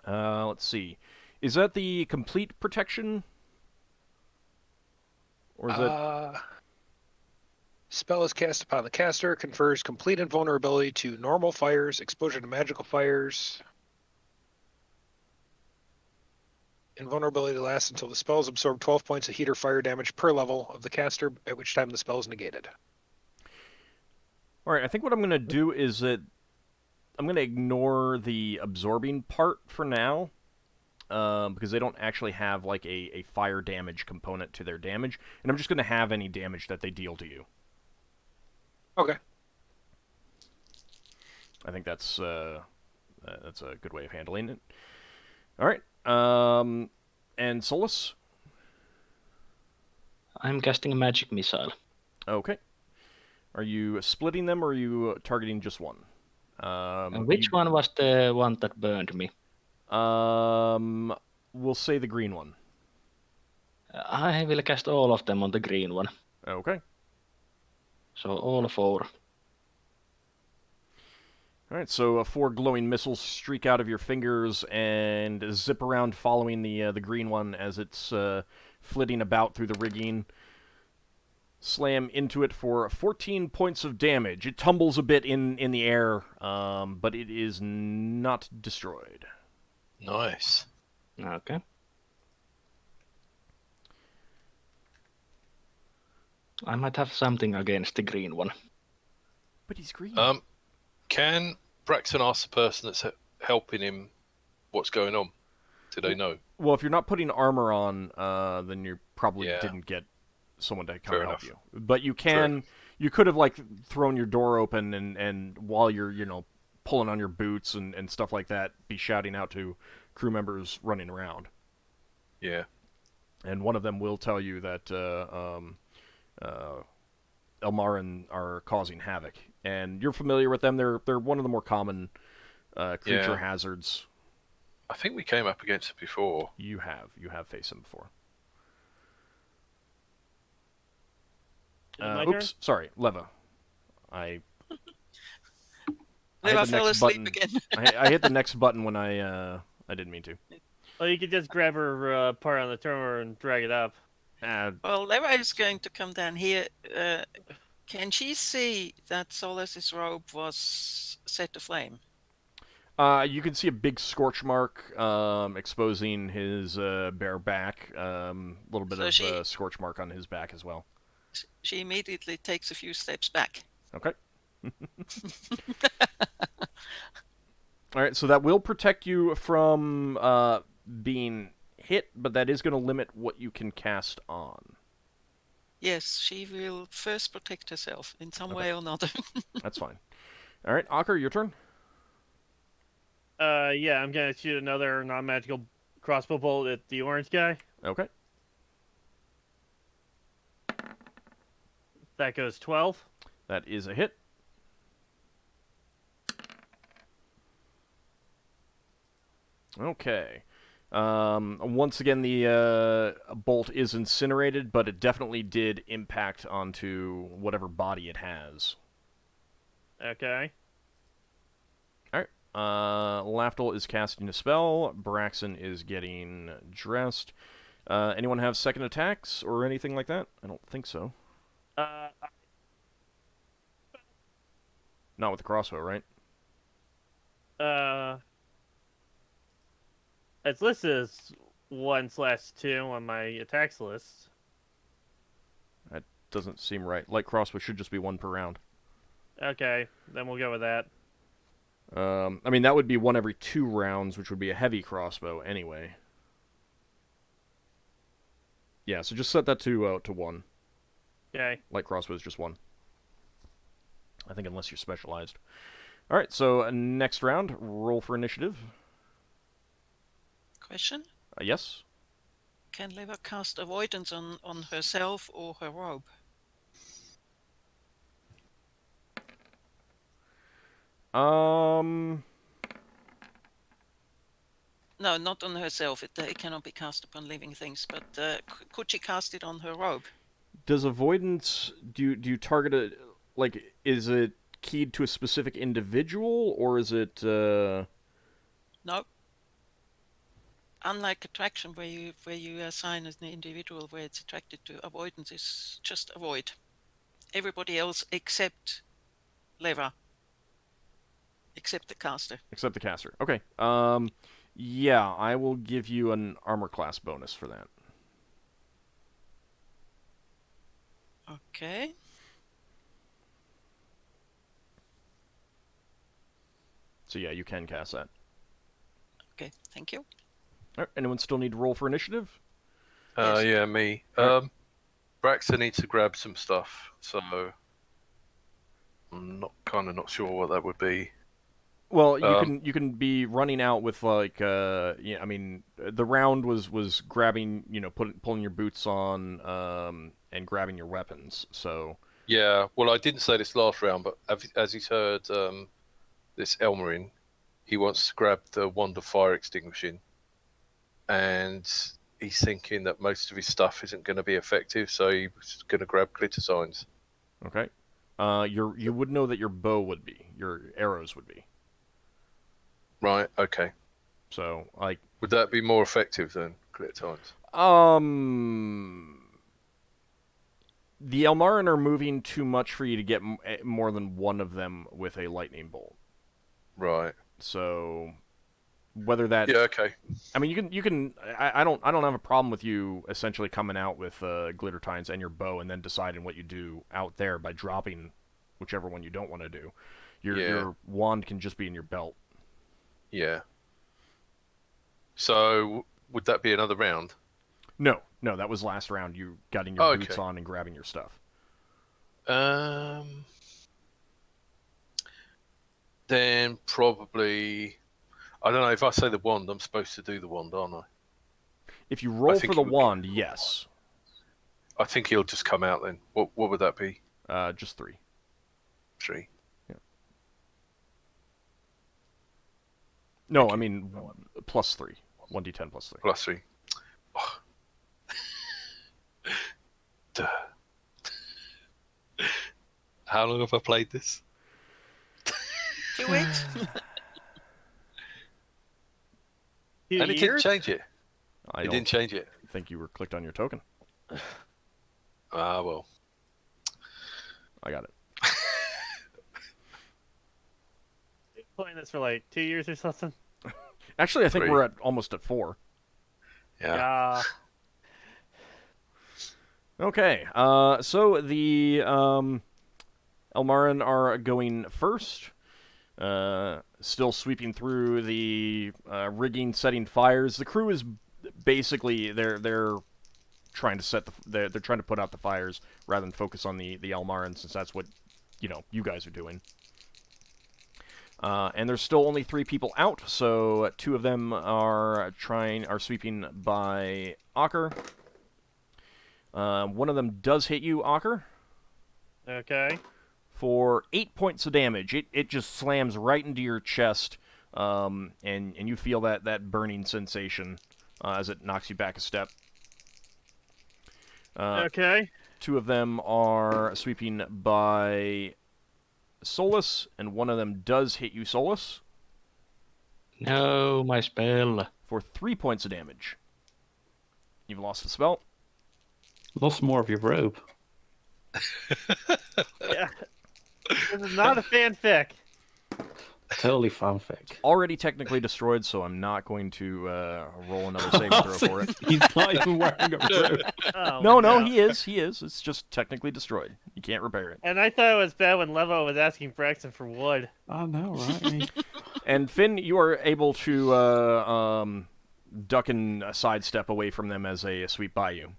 Let's see. Is that the complete protection? Or is it...
Spell is cast upon the caster, confers complete invulnerability to normal fires, exposure to magical fires. Invulnerability lasts until the spells absorb 12 points of heat or fire damage per level of the caster, at which time the spell is negated.
Alright, I think what I'm going to do is that I'm going to ignore the absorbing part for now, because they don't actually have like a fire damage component to their damage, and I'm just going to have any damage that they deal to you.
Okay.
I think that's a good way of handling it. Alright, and Solas?
I'm casting a magic missile.
Okay. Are you splitting them, or are you targeting just one?
And which one was the one that burned me?
We'll say the green one.
I will cast all of them on the green one.
Okay.
So all 4.
Alright, so 4 glowing missiles streak out of your fingers and zip around following the green one as it's flitting about through the rigging. Slam into it for 14 points of damage. It tumbles a bit in the air, but it is not destroyed.
Nice.
Okay. I might have something against the green one.
But he's green.
Can Braxton ask the person that's helping him what's going on? Do they know?
Well, if you're not putting armor on, then you probably
Yeah.
didn't get someone to come
Fair
help
enough.
you. But you can, you could have like thrown your door open and while you're pulling on your boots and stuff like that, be shouting out to crew members running around.
Yeah.
And one of them will tell you that Elmarin are causing havoc, and you're familiar with them. They're one of the more common creature hazards.
I think we came up against it before.
You have faced them before.
My
Oops,
turn?
sorry, Leva. I
Leva
hit the
fell
next
asleep
button.
again.
I hit the next button when I didn't mean to.
Well, you could just grab her part on the turner and drag it up.
Well, Leva is going to come down here. Can she see that Solas's robe was set aflame?
You can see a big scorch mark exposing his bare back. A little bit of scorch mark on his back as well.
She immediately takes a few steps back.
Okay. All right, so that will protect you from being hit, but that is going to limit what you can cast on.
Yes, she will first protect herself in some way or another.
That's fine. All right, Ockar, your turn.
Yeah, I'm gonna shoot another non-magical crossbow bolt at the orange guy.
Okay.
That goes 12.
That is a hit. Okay. Once again, the bolt is incinerated, but it definitely did impact onto whatever body it has.
Okay.
Alright. Lafdul is casting a spell. Braxon is getting dressed. Anyone have second attacks or anything like that? I don't think so. Not with the crossbow, right?
It's listed as 1/2 on my attacks list.
That doesn't seem right. Light crossbow should just be 1 per round.
Okay, then we'll go with that.
I mean, that would be 1 every 2 rounds, which would be a heavy crossbow anyway. Yeah, so just set that to 1.
Okay.
Light crossbow is just 1. I think unless you're specialized. Alright, so next round, roll for initiative.
Question?
Yes?
Can Leva cast avoidance on herself or her robe?
Um...
No, not on herself. It cannot be cast upon living things, but could she cast it on her robe?
Does avoidance... Do you target it... Like, is it keyed to a specific individual, or is it?
No. Unlike attraction, where you assign as an individual where it's attracted to, avoidance is just avoid. Everybody else except Leva. Except the caster.
Except the caster. Okay. Yeah, I will give you an armor class bonus for that.
Okay.
So yeah, you can cast that.
Okay, thank you.
All right, anyone still need to roll for initiative?
Yes.
Yeah, me. Braxton needs to grab some stuff, so I'm not sure what that would be.
Well, you can be running out with like yeah, I mean the round was grabbing, pulling your boots on and grabbing your weapons. So
Yeah, well, I didn't say this last round, but as he's heard this Elmarin, he wants to grab the wand of fire extinguishing, and he's thinking that most of his stuff isn't going to be effective, so he's going to grab glitter signs.
okay, you would know that your bow would be, your arrows would be.
Right. Okay.
So like,
would that be more effective than glitter signs?
The Elmarin are moving too much for you to get more than one of them with a lightning bolt.
Right.
So whether that,
yeah, okay.
I mean, you can. I don't have a problem with you essentially coming out with glitter tines and your bow, and then deciding what you do out there by dropping whichever one you don't want to do. Your wand can just be in your belt.
Yeah. So would that be another round?
No, that was last round. You getting your boots on and grabbing your stuff.
Then probably, I don't know, if I say the wand, I'm supposed to do the wand, aren't I?
If you roll for the wand, yes.
I think he'll just come out then. What would that be?
Just 3.
3.
Yeah. No, I mean plus 3. 1d10 plus 3.
Plus 3. Oh. Duh. How long have I played this?
2 weeks?
And it didn't change it.
I
didn't change it.
think you were clicked on your token.
Ah, well.
I got it.
Playing this for like 2 years or something.
Actually, I think
3.
we're almost at 4.
Yeah.
Okay. So the Elmarin are going first. Still sweeping through the rigging, setting fires. The crew is basically they're trying to they're trying to put out the fires rather than focus on the Elmarin, since that's what you guys are doing. And there's still only 3 people out, so 2 of them are sweeping by Ockar. One of them does hit you, Ockar.
Okay.
For 8 points of damage. It just slams right into your chest, and you feel that burning sensation as it knocks you back a step.
Okay.
2 of them are sweeping by Solas, and one of them does hit you, Solas.
No, my spell.
For 3 points of damage. You've lost the spell.
Lost more of your robe.
Yeah. This is not a fanfic.
Totally fanfic.
Already technically destroyed, so I'm not going to roll another saving throw for it.
He's not even wearing a robe.
Oh,
No, he is. It's just technically destroyed. You can't repair it.
And I thought it was bad when Levo was asking Braxton for wood.
I know, right?
And Finn, you are able to duck and sidestep away from them as they sweep by you.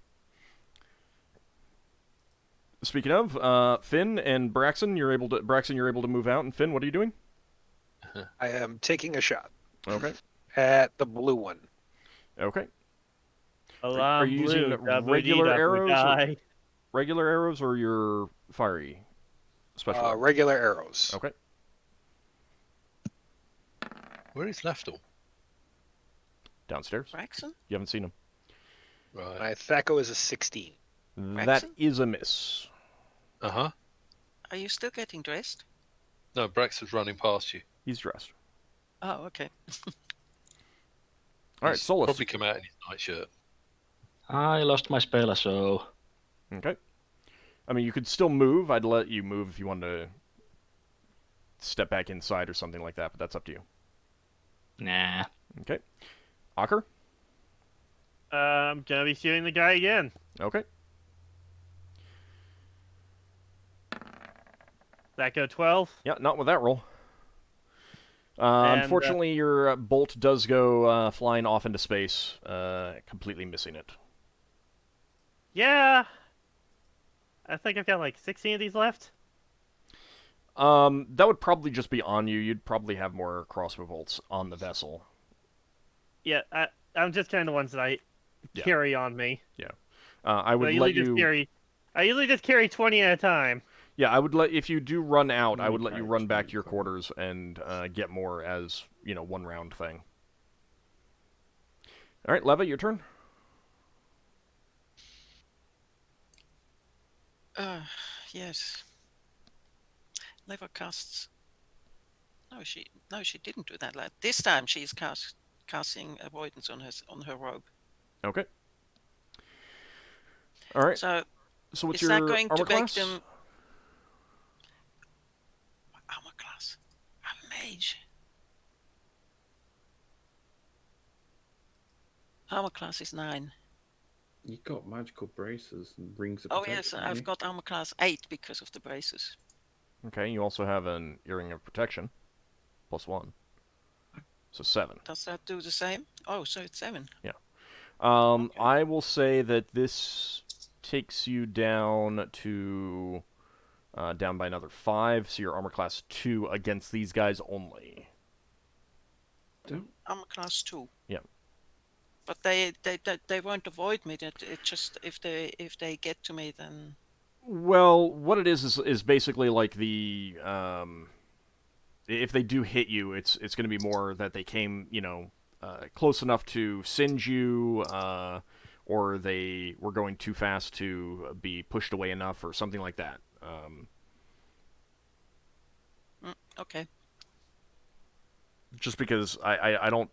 Speaking of, Finn and Braxton, you're able to move out. And Finn, what are you doing?
I am taking a shot
Okay.
at the blue one.
Okay.
Are
you using regular arrows? Regular arrows or your fiery special? arrows?
Regular arrows.
Okay.
Where is Lafdul?
Downstairs.
Braxon?
You haven't seen him.
Right.
My THAC0 is a 16.
That is a miss.
Uh-huh.
Are you still getting dressed?
No, Braxton's running past you.
He's dressed.
Oh, okay.
All right,
He's
Solas.
probably come out in his nightshirt.
I lost my spell, so
Okay. I mean, you could still move. I'd let you move if you wanted to step back inside or something like that, but that's up to you.
nah.
Okay. Ockar?
I'm gonna be shooting the guy again.
Okay.
That go 12.
Yeah, not with that roll.
And,
Unfortunately, your bolt does go flying off into space, completely missing it.
Yeah. I think I've got like 16 of these left.
That would probably just be on you. You'd probably have more crossbow bolts on the vessel.
Yeah, I'm just kind of the ones that I carry on me.
I would
I
let
usually
you.
I usually just carry 20 at a time.
Yeah, I would let if you do run out, I
You
would let you
carry
run back
20,
to your
so-
quarters and get more as one round thing. All right, Leva, your turn.
Yes. Lever casts. No, she didn't do that. This time she's casting avoidance on her robe.
Okay. All right.
So
So what's
is that
your
going
armor
to make
class?
them armor class? I'm a mage. Armor class is 9.
You got magical braces and rings of
Oh
protection.
yes,
haven't
I've
you?
got armor class 8 because of the braces.
Okay, you also have an earring of protection, +1, so 7.
Does that do the same? Oh, so it's 7. Okay.
I will say that this takes you down to down by another 5, so your armor class 2 against these guys only.
Don't.
Armor class 2.
Yeah.
But they won't avoid me. It just if they get to me, then
Well, what it is basically like the if they do hit you, it's going to be more that they came close enough to singe you, or they were going too fast to be pushed away enough, or something like that.
okay.
Just because I don't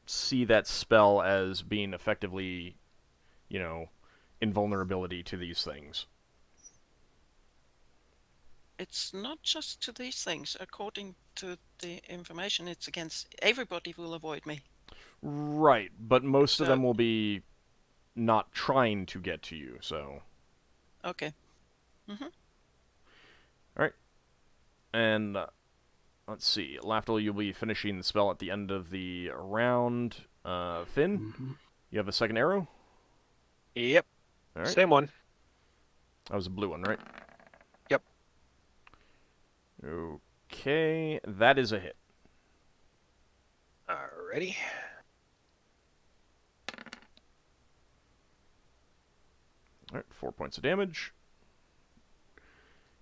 see that spell as being effectively, invulnerability to these things.
It's not just to these things. According to the information, it's against everybody will avoid me.
Right, but most of
So-
them will be not trying to get to you, so.
Okay.
And let's see, Lafdul, you'll be finishing the spell at the end of the round. Finn,
Mhm.
you have a second arrow?
Yep.
All right.
Same one.
That was a blue one, right?
Yep.
Okay, that is a hit.
Alrighty.
All right, 4 points of damage.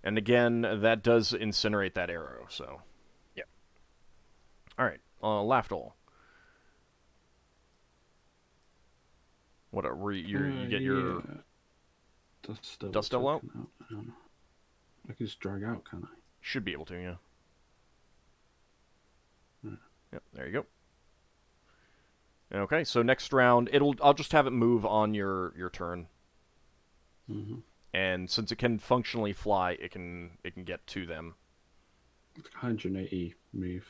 And again, that does incinerate that arrow, so.
Yep.
All right, Lafdul. What are you get your
Yeah. Dust
Dust Devil out?
I can just drag out, can I?
should be able to, yeah.
Hmm.
Yep, there you go. Okay, so next round, I'll just have it move on your turn.
Mm-hmm.
And since it can functionally fly, it can get to them.
180 move.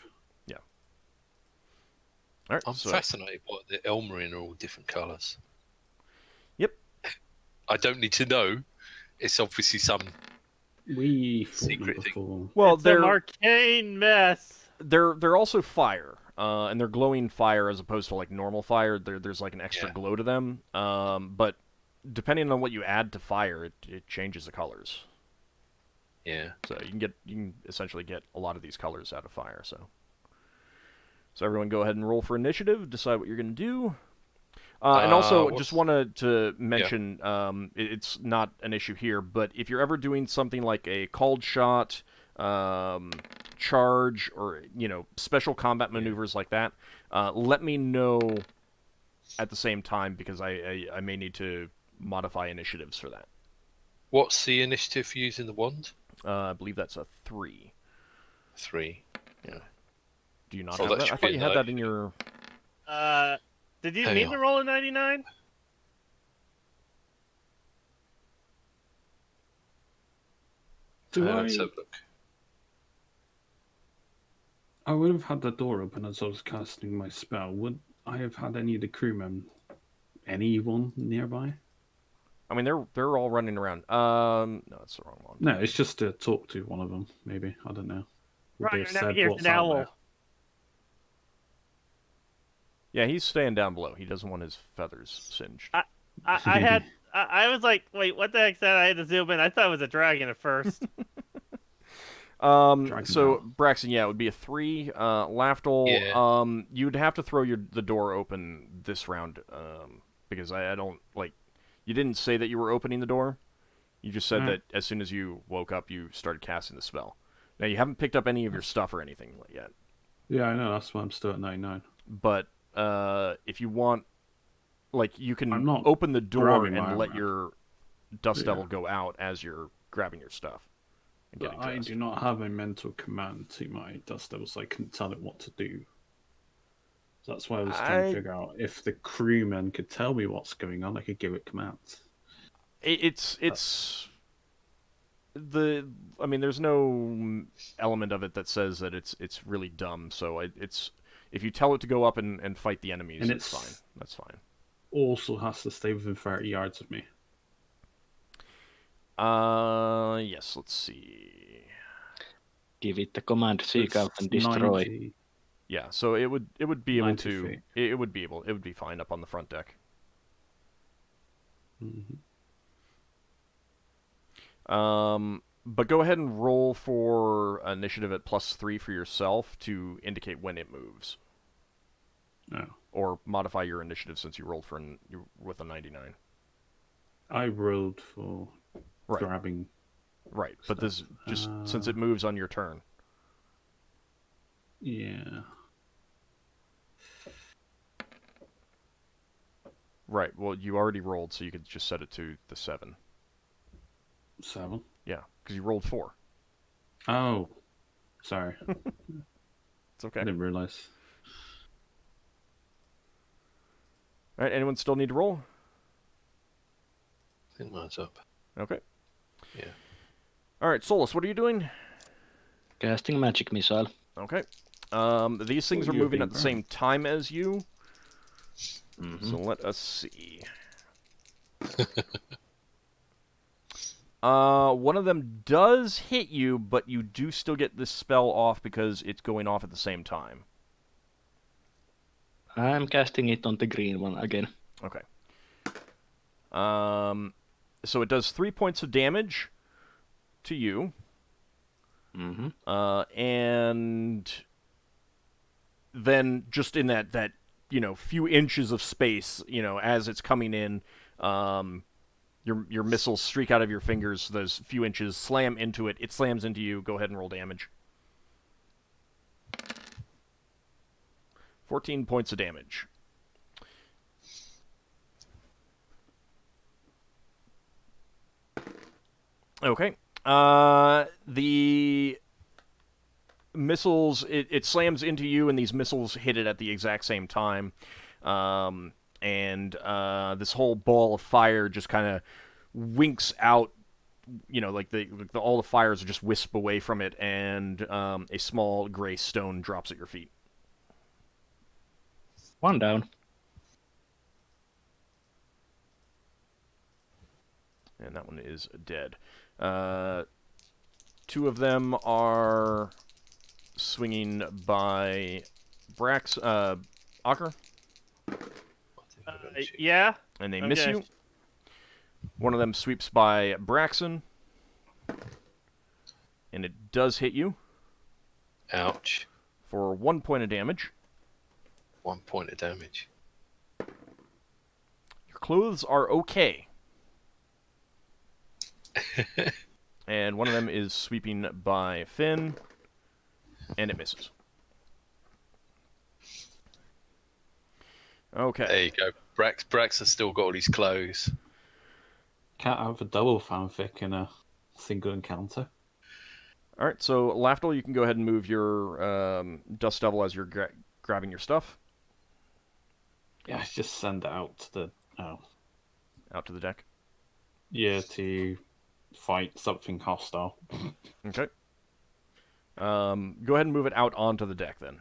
All right,
I'm
so
fascinated by the Elmerine are all different colours.
Yep.
I don't need to know. It's obviously some.
We fought them
Secret thing.
before.
well,
It's some arcane mess.
they're also fire, and they're glowing fire as opposed to like normal fire. There's like an extra
Yeah.
glow to them. But depending on what you add to fire, it changes the colors.
Yeah.
So you can essentially get a lot of these colors out of fire. So everyone go ahead and roll for initiative. Decide what you're going to do. And also, just wanted to mention, it's not an issue here, but if you're ever doing something like a called shot, charge, or special combat maneuvers like that, let me know at the same time, because I may need to modify initiatives for that.
What's the initiative for using the wand?
I believe that's a 3.
3.
Do you not
So
have
that
that? I
should
thought
be
you
a
had that
9.
in your...
Did you
Hang
need
on.
to roll a 99?
Let's have a look.
I would have had the door open as I was casting my spell. Would I have had any of the crewmen, anyone nearby?
I mean, they're all running around. No, that's the wrong one.
No, it's just to talk to one of them, maybe. I don't know. Would they
Right,
have
now
said
here's
what's
an
out
owl.
there?
Yeah, he's staying down below. He doesn't want his feathers singed.
I was like, wait, what the heck's that? I had to zoom in. I thought it was a dragon at first.
Dragon
So
owl.
Braxton, yeah, it would be a 3. Lafdul,
Yeah.
you'd have to throw the door open this round, because I don't like. You didn't say that you were opening the door. You just said that as soon as you woke up, you started casting the spell. Now you haven't picked up any of your stuff or anything yet.
Yeah, I know. That's why I'm still at 99.
But if you want, like, you
I'm
can
not
open the door
grabbing my
and let
armor.
your Dust
Yeah.
Devil go out as you're grabbing your stuff and
But
getting
I
dressed.
do not have a mental command to my Dust Devil, so I couldn't tell it what to do. So that's why I was trying to figure out if the crewmen could tell me what's going on, I could give it commands.
It's I mean, there's no element of it that says that it's really dumb. So it's if you tell it to go up and fight the enemies,
And
it's fine. That's fine.
Also has to stay within 30 yards of me.
Yes. Let's see.
Give it the command, seek out and destroy.
90.
Yeah. So it would be able
90
to.
feet.
It would be fine up on the front deck.
Mhm.
But go ahead and roll for initiative at +3 for yourself to indicate when it moves,
No.
or modify your initiative since you rolled with a 99.
I rolled for
Right.
grabbing.
Right, but this just since
Uh,
it moves on your turn.
Yeah.
Right. Well, you already rolled, so you could just set it to the 7.
7.
Yeah, because you rolled 4.
Oh. Sorry.
It's okay.
I didn't realize.
All right. Anyone still need to roll?
I think mine's up.
Okay.
Yeah.
All right, Solas, what are you doing?
Casting magic missile.
Okay. These things
Oh,
are
you're
moving
being
at the same time as you.
Mhm.
So let us see. One of them does hit you, but you do still get this spell off because it's going off at the same time.
I'm casting it on the green one again.
Okay. So it does 3 points of damage to you.
Mm-hmm.
And then just in that few inches of space, as it's coming in, your missiles streak out of your fingers. Those few inches slam into it. It slams into you. Go ahead and roll damage. 14 points of damage. Okay. The missiles, it slams into you, and these missiles hit it at the exact same time. And this whole ball of fire just kind of winks out, like all the fires just wisp away from it, and a small gray stone drops at your feet.
One down.
And that one is dead. 2 of them are swinging by Ockar,
Yeah.
and they miss
Okay.
you. One of them sweeps by Braxon, and it does hit you
Ouch.
for 1 point of damage.
1 point of damage.
Your clothes are okay. And one of them is sweeping by Finn, and it misses. Okay.
There you go. Brax has still got all his clothes.
Can't have a double fanfic in a single encounter.
All right, so Lafdul, you can go ahead and move your Dust Devil as you're grabbing your stuff
Yeah, just send it out to the
out to the deck.
yeah, to fight something hostile.
Okay. Go ahead and move it out onto the deck then,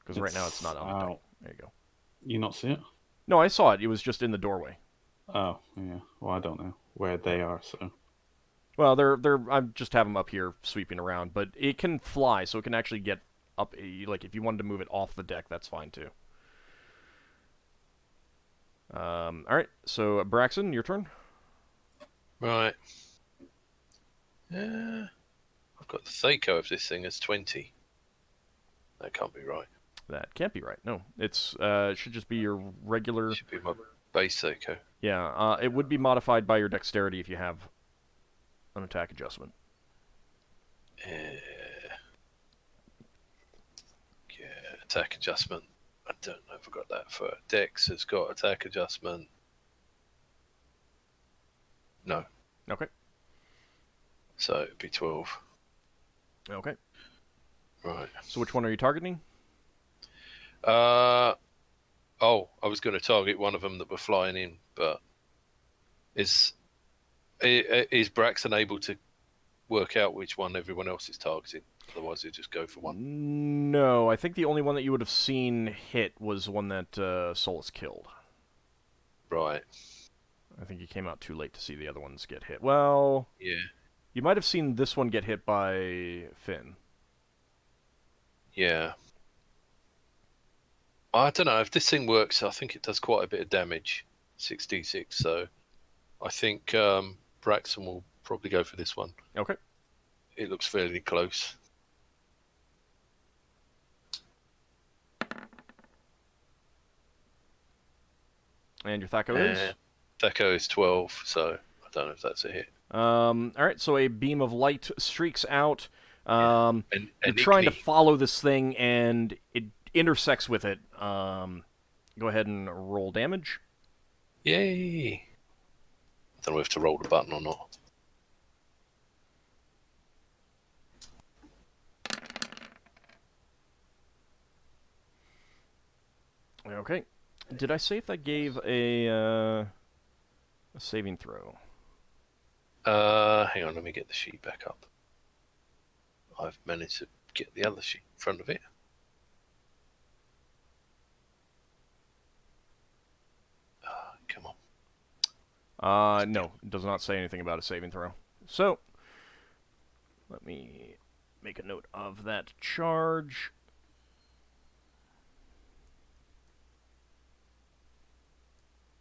because right now it's not on the deck. There you go.
You not see it?
No, I saw it. It was just in the doorway.
Oh, yeah. Well, I don't know where they are, so.
Well, they're. I just have them up here sweeping around, but it can fly, so it can actually get up. Like if you wanted to move it off the deck, that's fine too. All right. So Braxton, your turn.
Right. I've got the Thaco of this thing as 20. That can't be right.
That can't be right. No, it's it should just be your regular.
Should be my base Thaco.
Yeah. It would be modified by your dexterity if you have an attack adjustment.
Yeah, attack adjustment. I don't know if I got that for Dex. Has got attack adjustment. No.
Okay.
So it'd be 12.
Okay.
Right.
So which one are you targeting?
I was going to target one of them that were flying in, but is Braxton able to work out which one everyone else is targeting? Otherwise, he'll just go for one.
No, I think the only one that you would have seen hit was one that Solas killed.
Right.
I think you came out too late to see the other ones get hit. Well,
Yeah.
you might have seen this one get hit by Finn.
Yeah. I don't know if this thing works. I think it does quite a bit of damage, 6d6. So I think Braxton will probably go for this one.
Okay.
It looks fairly close.
And your Thaco is?
Thaco is 12, so I don't know if that's a hit.
All right, so a beam of light streaks out.
And
you're trying to follow this thing, and it intersects with it. Go ahead and roll damage.
Yay! I don't know if to roll the button or not.
Okay. Did I say if that gave a saving throw?
Hang on, let me get the sheet back up. I've managed to get the other sheet in front of it. Come on.
No, it does not say anything about a saving throw. So, let me make a note of that charge.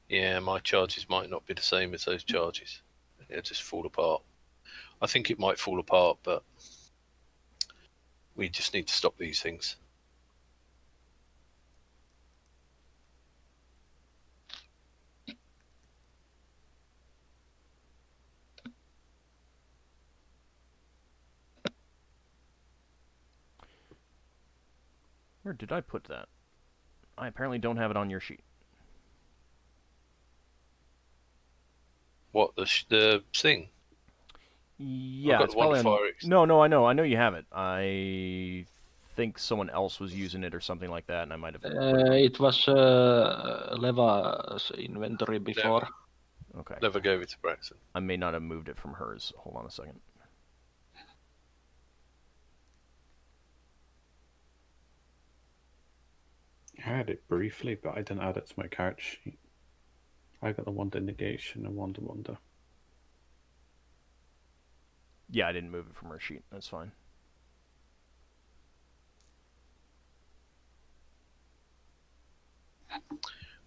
Yeah, my charges might not be the same as those charges. They'll just fall apart. I think it might fall apart, but we just need to stop these things.
Where did I put that? I apparently don't have it on your sheet.
What, the thing?
Yeah,
got
it's
the one
probably
fire ex-
No, I know you have it. I think someone else was using it or something like that, and I might have.
It was Leva's inventory before.
Okay.
Never gave it to Braxton.
I may not have moved it from hers. Hold on a second.
I had it briefly, but I didn't add it to my character sheet. I got the Wonder Negation and Wonder.
Yeah, I didn't move it from her sheet. That's fine.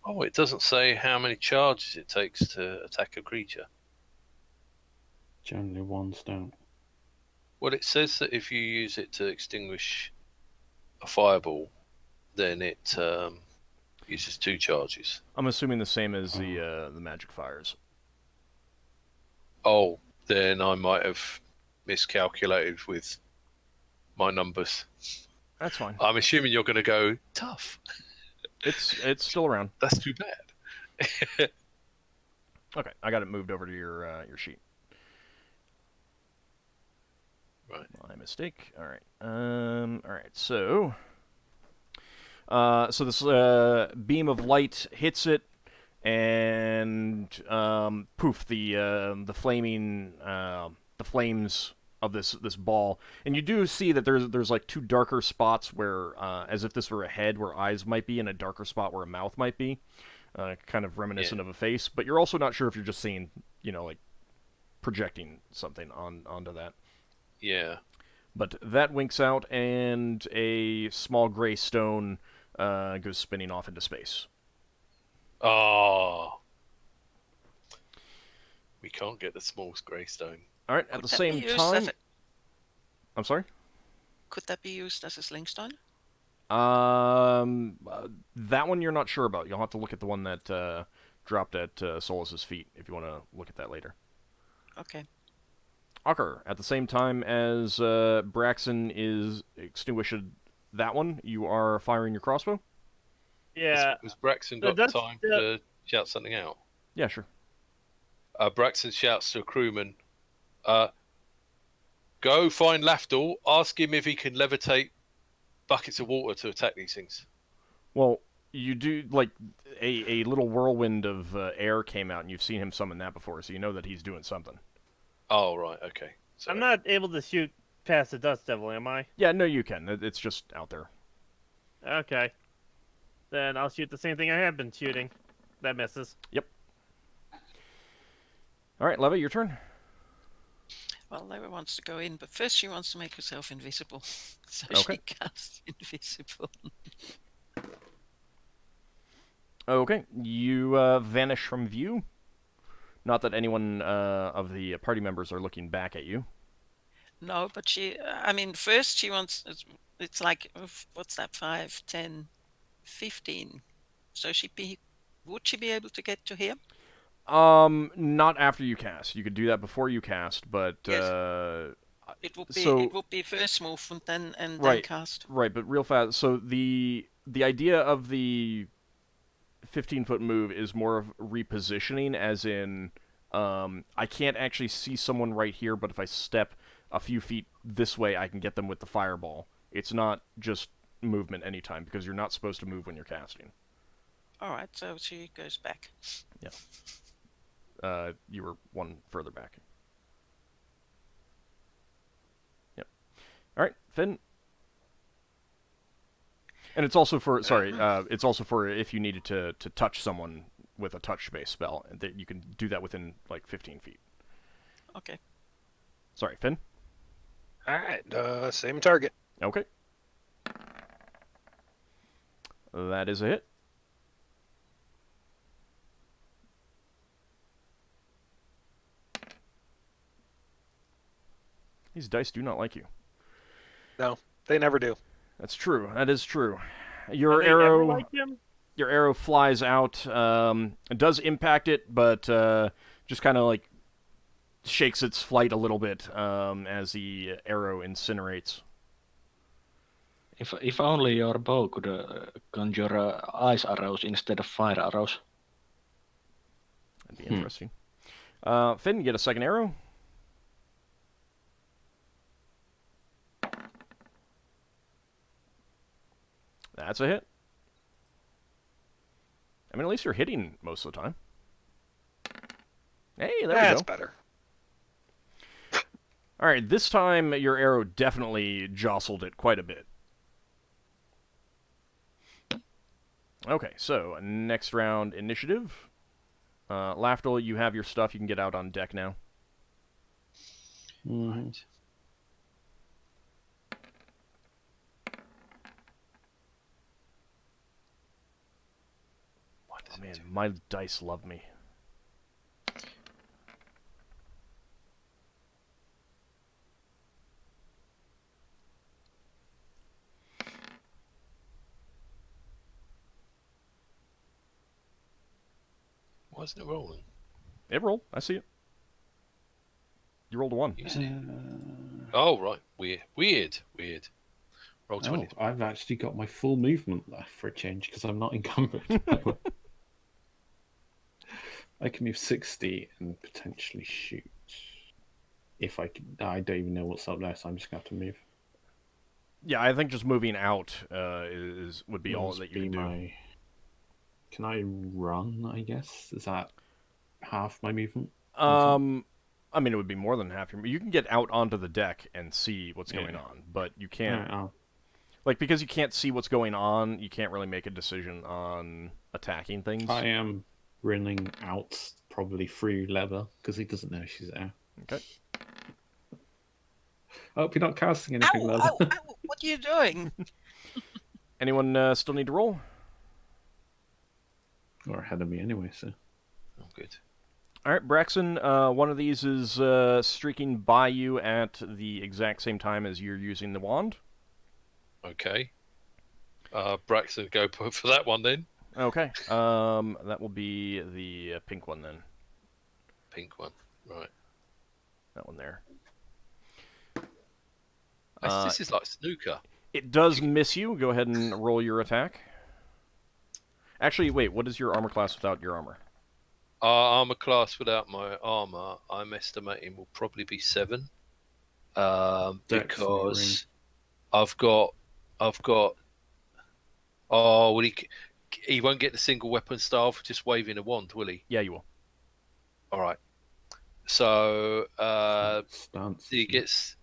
Oh, it doesn't say how many charges it takes to attack a creature.
Generally, ones don't.
Well, it says that if you use it to extinguish a fireball, then it uses 2 charges.
I'm assuming the same as the magic fires.
Oh, then I might have miscalculated with my numbers.
That's fine.
I'm assuming you're going to go tough.
It's still around.
That's too bad.
Okay, I got it moved over to your sheet.
Right.
My mistake. All right. All right. So this beam of light hits it, and poof, the flames of this ball, and you do see that there's like two darker spots where, as if this were a head where eyes might be, and a darker spot where a mouth might be, kind of reminiscent of a face. But you're also not sure if you're just seeing, like projecting something onto that.
Yeah.
But that winks out, and a small gray stone goes spinning off into space.
Oh. We can't get the small grey stone.
All right, at the same time... I'm sorry?
Could that be used as a slingstone?
That one you're not sure about. You'll have to look at the one that dropped at Solas's feet if you want to look at that later.
Okay.
Ockar, at the same time as Braxon is extinguishing that one, you are firing your crossbow?
Yeah.
Has Braxon got time to shout something out?
Yeah, sure.
Braxton shouts to a crewman, go find Lafdul, ask him if he can levitate buckets of water to attack these things.
Well, you do, like, a little whirlwind of air came out, and you've seen him summon that before, so you know that he's doing something.
Oh, right, okay. Sorry.
I'm not able to shoot past the Dust Devil, am I?
Yeah, no, you can. It's just out there.
Okay. Then I'll shoot the same thing I have been shooting. That misses.
Yep. All right, Leva, your turn.
Well, Leva wants to go in, but first she wants to make herself invisible. So
Okay.
she casts invisible.
Okay, you vanish from view. Not that anyone of the party members are looking back at you.
No, but first she wants, it's like, what's that, 5, 10, 15. So would she be able to get to here?
Not after you cast. You could do that before you cast, but
Yes. It would be first move and then cast.
Right, but real fast. So the idea of the 15-foot move is more of repositioning, as in, I can't actually see someone right here, but if I step a few feet this way, I can get them with the fireball. It's not just movement anytime, because you're not supposed to move when you're casting.
Alright, so she goes back.
Yeah. You were one further back. Yep. Alright, Finn. And it's also for, it's also for if you needed to touch someone with a touch-based spell, and that you can do that within, like, 15 feet.
Okay.
Sorry, Finn?
Alright, same target.
Okay. That is a hit. These dice do not like you.
No, they never do.
That's true. That is true.
Are they ever like him?
Your arrow flies out. It does impact it, but just kind of like shakes its flight a little bit as the arrow incinerates.
If only your bow could conjure ice arrows instead of fire arrows.
That'd be interesting. Finn, you get a second arrow. That's a hit. I mean, at least you're hitting most of the time. Hey, there we go.
That's better.
All right, this time your arrow definitely jostled it quite a bit. Okay, so next round initiative. Lafdul, you have your stuff. You can get out on deck now.
Right.
Oh, man, my dice love me.
Why isn't it rolling?
It rolled. I see it. You rolled a 1.
You see? Oh, right. Weird. Roll 20.
Oh, I've actually got my full movement left for a change because I'm not encumbered. I can move 60 and potentially shoot. if I don't even know what's up there, so I'm just gonna have to move.
Yeah, I think just moving out would be all
Must
that you can do.
Can I run? I guess is that half my movement?
I mean, it would be more than half your. You can get out onto the deck and see what's going on, but you can't. Like, because you can't see what's going on, you can't really make a decision on attacking things.
I am running out, probably through Leather, because he doesn't know she's there.
Okay.
I hope you're not casting anything, Leather.
Ow! What are you doing?
Anyone still need to roll?
Or ahead of me anyway, so.
Oh, good.
All right, Braxon, one of these is streaking by you at the exact same time as you're using the wand.
Okay. Braxton, go for that one then.
Okay. That will be the pink one then.
Pink one, right.
That one there.
This is like snooker.
It does miss you. Go ahead and roll your attack. Actually, wait, what is your armor class without your armor?
Armor class without my armor, I'm estimating will probably be 7. Because I've got. Oh, will he won't get the single weapon style for just waving a wand, will he?
Yeah, you will.
All right. So
Stance,
he gets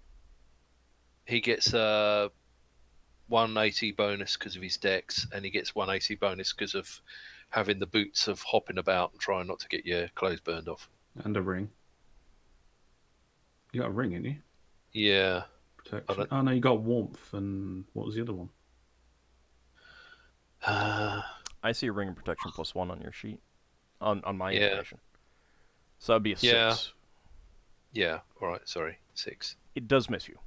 180 bonus because of his dex, and he gets 180 bonus because of having the boots of hopping about and trying not to get your clothes burned off.
And a ring. You got a ring, ain't you?
Yeah.
Protection. Oh no, you got warmth, and what was the other one?
I see a ring of protection +1 on your sheet. On my information. So that'd be a 6.
Yeah. Yeah, alright, sorry. 6.
It does miss you.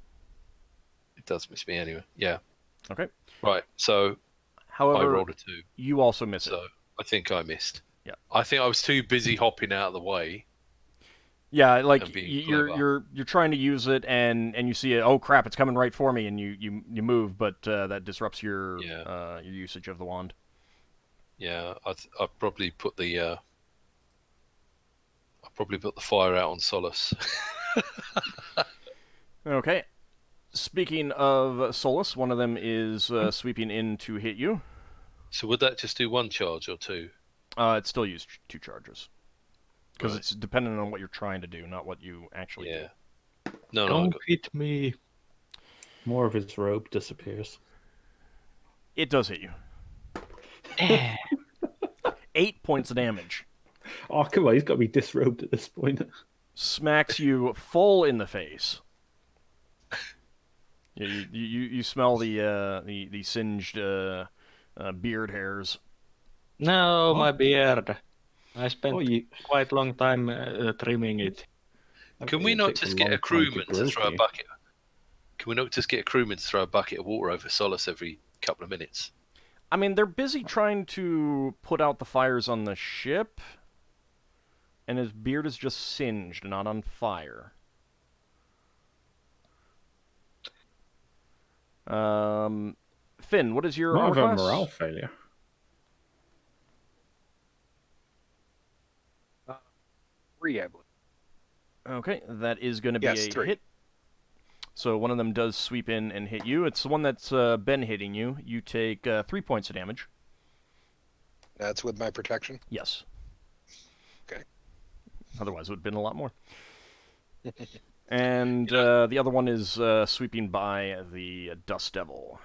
It does miss me anyway. Yeah.
Okay.
Right, so
However,
I rolled a 2.
You also miss it.
So I think I missed.
Yeah.
I think I was too busy hopping out of the way.
Yeah, like
being
you're trying to use it and you see it. Oh crap! It's coming right for me, and you move, but that disrupts your usage of the wand.
Yeah, I probably put the fire out on Solas.
Okay. Speaking of Solas, one of them is sweeping in to hit you.
So would that just do 1 charge or 2?
It still used 2 charges. Because
Right.
it's dependent on what you're trying to do, not what you actually do.
No,
Don't hit me.
More of his robe disappears.
It does hit you. 8 points of damage.
Oh, come on, he's got to be disrobed at this point.
Smacks you full in the face. You smell the singed beard hairs.
No, my beard. I
Oh,
spent quite a long time trimming it.
Can we not just get a crewman to throw a bucket? Can we not just get a crewman to throw a bucket of water over Solas every couple of minutes?
I mean, they're busy trying to put out the fires on the ship, and his beard is just singed, not on fire. Finn, what is your armor class?
a morale failure.
3, I believe.
Okay, that is going to be
Yes,
a
3.
hit. So one of them does sweep in and hit you. It's the one that's been hitting you. You take 3 points of damage.
That's with my protection?
Yes.
Okay.
Otherwise, it would have been a lot more. And the other one is sweeping by the Dust Devil.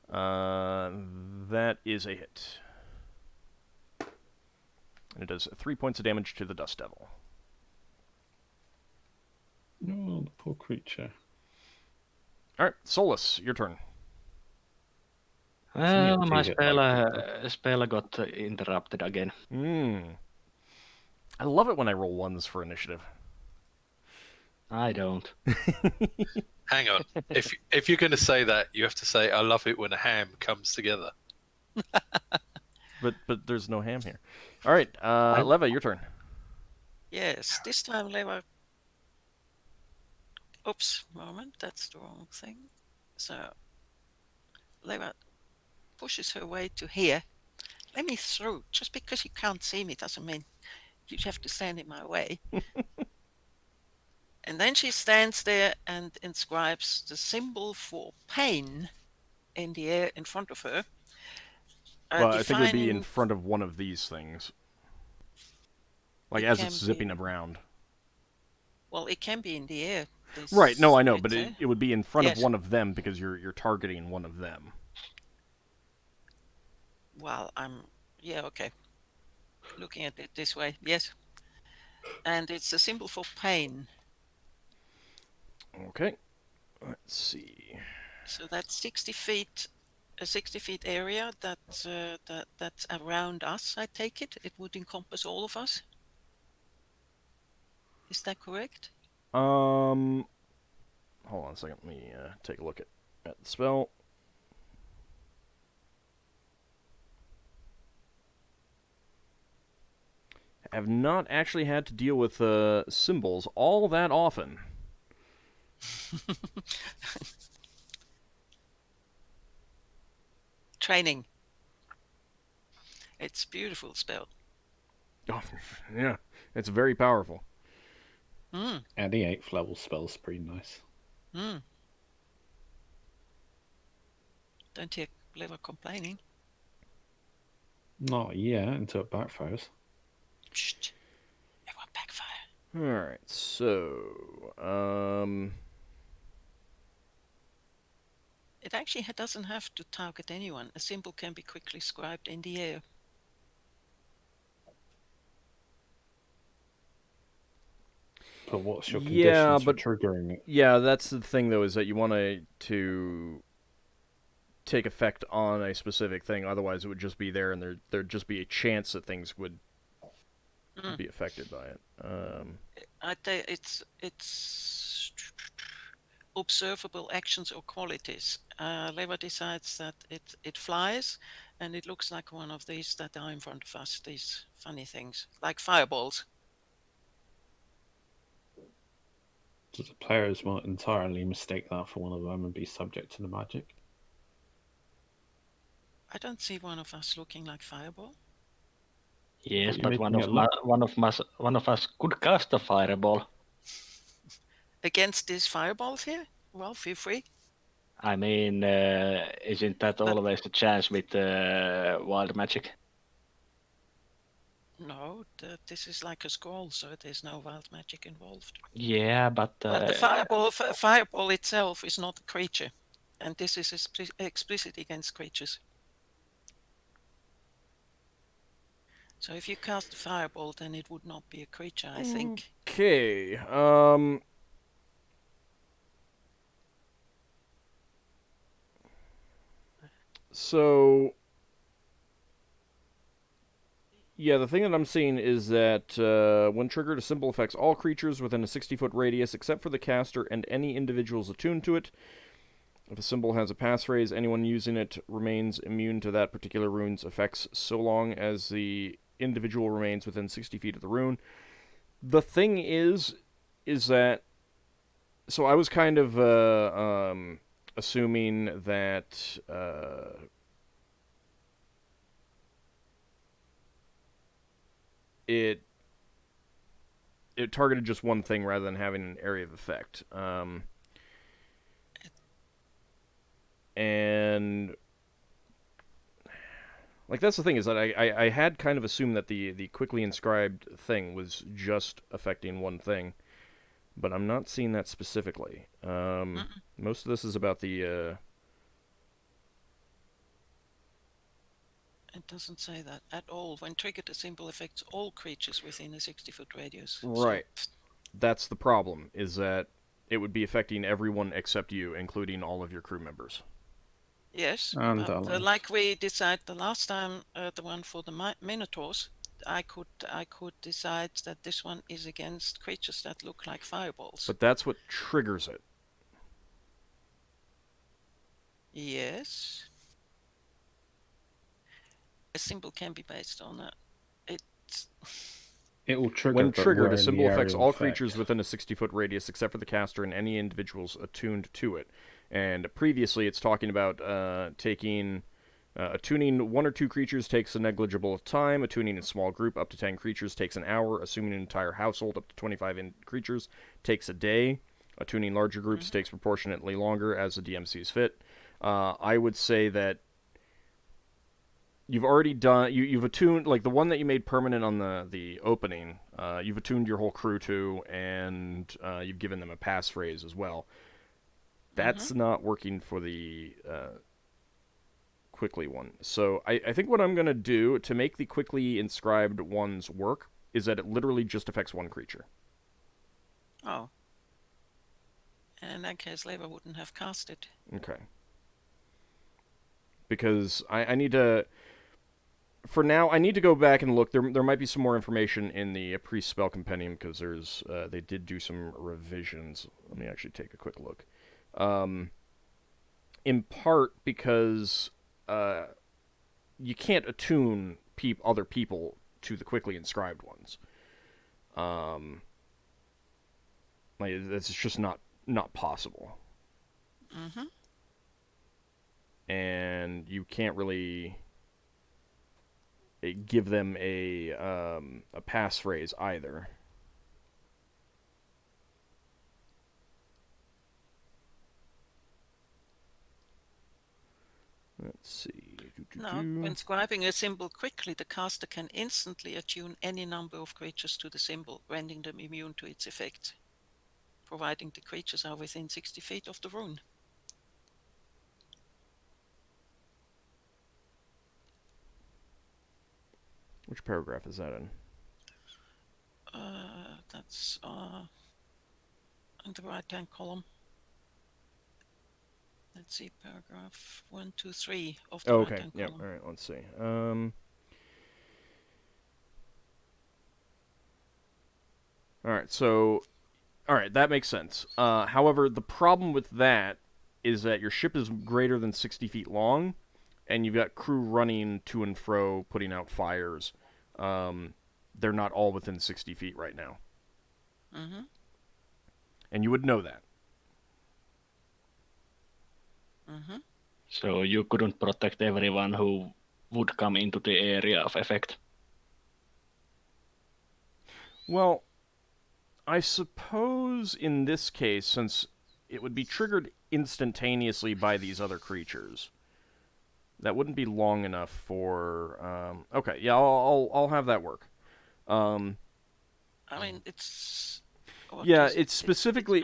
That is a hit. And it does 3 points of damage to the Dust Devil.
Oh, the poor creature.
Alright, Solas, your turn.
Well, my
Isn't it
spell got interrupted again.
I love it when I roll 1s for initiative.
I don't.
Hang on. If you're going to say that, you have to say, I love it when a ham comes together.
But there's no ham here. Alright, Leva, your turn.
Yes, this time Leva. Oops, moment, that's the wrong thing. So, Leva pushes her way to here. Let me through. Just because you can't see me doesn't mean You have to stand in my way. And then she stands there and inscribes the symbol for pain in the air in front of her.
Well, I think it would be in
defining
front of one of these things. Like,
it
as
can
it's zipping
be,
around.
well, it can be in the air.
Right, no, I know,
It's
but it would be in front of
yes.
one of them because you're targeting one of them.
Well, yeah, okay. Looking at it this way, yes. And it's a symbol for pain.
Okay. Let's see.
So that's 60 feet, a 60 feet area that's around us, I take it. It would encompass all of us. Is that correct?
Hold on a second. Let me take a look at the spell. I have not actually had to deal with symbols all that often.
Training. It's a beautiful spell.
Oh, yeah, it's very powerful.
Mm.
And the 8th level spell's pretty nice.
Mm. Don't hear Liver complaining.
Not yet, until it backfires.
Shh. It won't backfire.
Alright, so...
It actually doesn't have to target anyone. A symbol can be quickly scribed in the air.
But what's your conditions for triggering it?
Yeah, that's the thing, though, is that you want to take effect on a specific thing. Otherwise, it would just be there, and there'd just be a chance that things would be affected by it.
I think it's observable actions or qualities. Leva decides that it flies, and it looks like one of these that are in front of us. These funny things, like fireballs.
So the players won't entirely mistake that for one of them and be subject to the magic.
I don't see one of us looking like fireball.
Yes,
You're
but
making it look-
one of us could cast a fireball.
Against these fireballs here? Well, feel free.
I mean, isn't that
But-
always a chance with wild magic?
No, this is like a scroll, so there's no wild magic involved.
Yeah, but
But the fireball itself is not a creature, and this is explicit against creatures. So if you cast a fireball, then it would not be a creature, I think.
Okay, So... Yeah, the thing that I'm seeing is that when triggered, a symbol affects all creatures within a 60-foot radius except for the caster and any individuals attuned to it. If a symbol has a passphrase, anyone using it remains immune to that particular rune's effects so long as the individual remains within 60 feet of the rune. The thing is that... So I was kind of assuming that... It targeted just one thing rather than having an area of effect. And like that's the thing is that I had kind of assumed that the quickly inscribed thing was just affecting one thing, but I'm not seeing that specifically. Most of this is about the
It doesn't say that at all. When triggered, the symbol affects all creatures within a 60-foot radius.
Right.
So,
That's the problem, is that it would be affecting everyone except you, including all of your crew members.
yes,
And
but like we decided the last time, the one for the Minotaurs, I could decide that this one is against creatures that look like fireballs.
But that's what triggers it.
Yes. A symbol can be based on that.
It will trigger.
When
but
triggered,
we're
a
in
symbol
the
affects
area
all
of effect.
creatures within a 60-foot radius except for the caster and any individuals attuned to it. And previously it's talking about taking Attuning 1 or 2 creatures takes a negligible time. Attuning a small group up to 10 creatures takes an hour. Assuming an entire household up to 25 creatures takes a day. Attuning larger groups takes proportionately longer as the DM sees fit. I would say that you've already done... You've attuned... Like, the one that you made permanent on the opening, you've attuned your whole crew to, and you've given them a passphrase as well. That's not working for the... quickly one. So I think what I'm going to do to make the quickly inscribed ones work is that it literally just affects 1 creature.
Oh. And in that case, Leva wouldn't have cast it.
Okay. Because I need to... For now, I need to go back and look. There might be some more information in the Priest Spell Compendium, because there's they did do some revisions. Let me actually take a quick look. In part because... you can't attune other people to the quickly inscribed ones. Like, that's just not possible. And you can't really give them a passphrase either. Let's see.
No, when scribing a symbol quickly, the caster can instantly attune any number of creatures to the symbol, rendering them immune to its effects, providing the creatures are within 60 feet of the rune.
Which paragraph is that in?
That's in the right-hand column. Let's see, paragraph 1, 2, 3 of the right-hand column.
All right, let's see. All right, that makes sense. However, the problem with that is that your ship is greater than 60 feet long, and you've got crew running to and fro, putting out fires. They're not all within 60 feet right now. And you would know that.
So you couldn't protect everyone who would come into the area of effect?
Well, I suppose in this case, since it would be triggered instantaneously by these other creatures, that wouldn't be long enough for... okay, yeah, I'll have that work.
I mean, it's...
Yeah, it's specifically...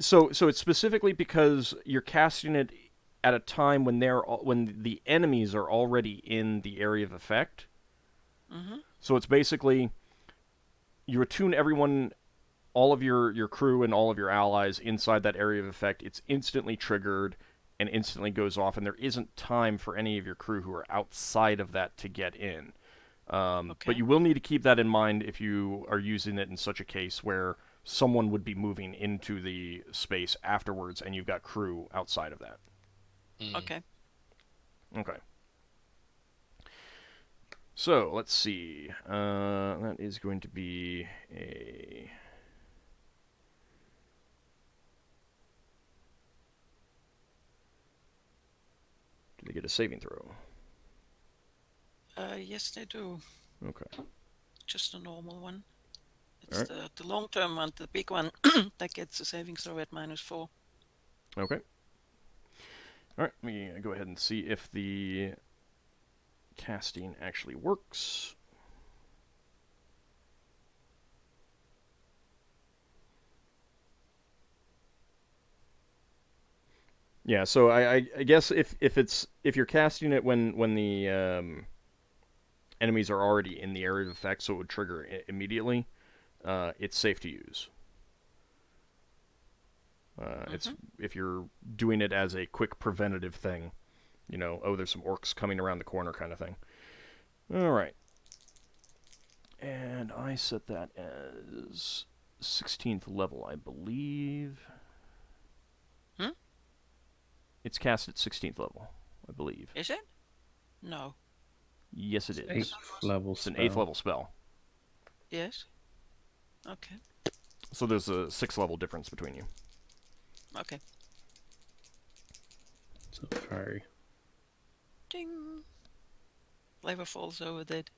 So it's specifically because you're casting it at a time when the enemies are already in the area of effect. So it's basically... You attune everyone, all of your crew and all of your allies inside that area of effect. It's instantly triggered and instantly goes off, and there isn't time for any of your crew who are outside of that to get in. But you will need to keep that in mind if you are using it in such a case where someone would be moving into the space afterwards, and you've got crew outside of that.
Okay.
So, let's see. That is going to be a... Do they get a saving throw?
Yes, they do.
Okay.
Just a normal one. It's the long-term one, the big one, that gets a saving throw at -4.
Okay. Alright, let me go ahead and see if the casting actually works. Yeah, so I guess if you're casting it when the enemies are already in the area of effect, so it would trigger immediately, it's safe to use. It's if you're doing it as a quick preventative thing, you know, oh, there's some orcs coming around the corner kind of thing. All right. And I set that as 16th level, I believe. It's cast at 16th level, I believe.
Is it? No.
Yes, it is.
8th level
It's an 8th level spell.
Yes. Okay.
So there's a 6th level difference between you.
Okay.
So fairy.
Ding. Leva falls over dead.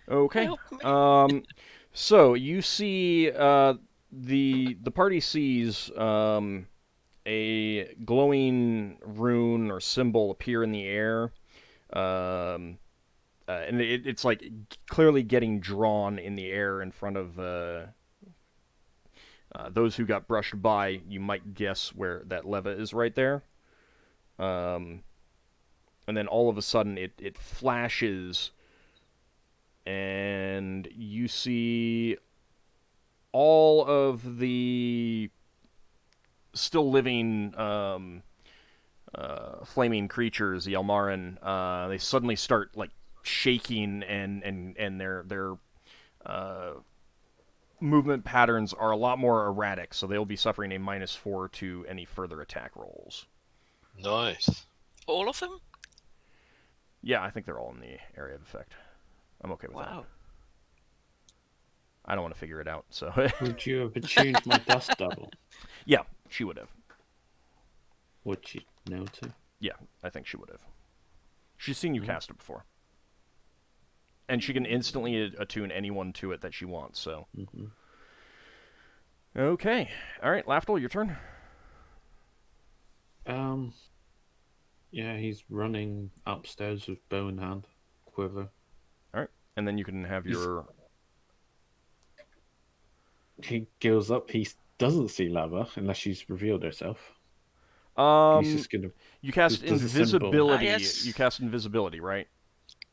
Okay.
Help me.
So you see, the party sees a glowing rune or symbol appear in the air, and it's like clearly getting drawn in the air in front of those who got brushed by. You might guess where that leva is right there. And then all of a sudden it flashes, and you see all of the still living flaming creatures, the Elmarin. They suddenly start like shaking, and their movement patterns are a lot more erratic, so they'll be suffering a -4 to any further attack rolls.
Nice.
All of them?
Yeah, I think they're all in the area of effect. I'm okay with that.
Wow.
I don't want to figure it out, so...
Would you have attuned my dust devil?
Yeah, she would have.
Would she know to?
Yeah, I think she would have. She's seen you cast it before. And she can instantly attune anyone to it that she wants, so...
Mm-hmm.
Okay. Alright, Lafdul, your turn.
Yeah, he's running upstairs with bow in hand, quiver.
Alright, and then you can have your...
He goes up, he doesn't see lava, unless she's revealed herself. He's just gonna...
You cast
does a symbol.
invisibility.
Yes.
You cast invisibility, right?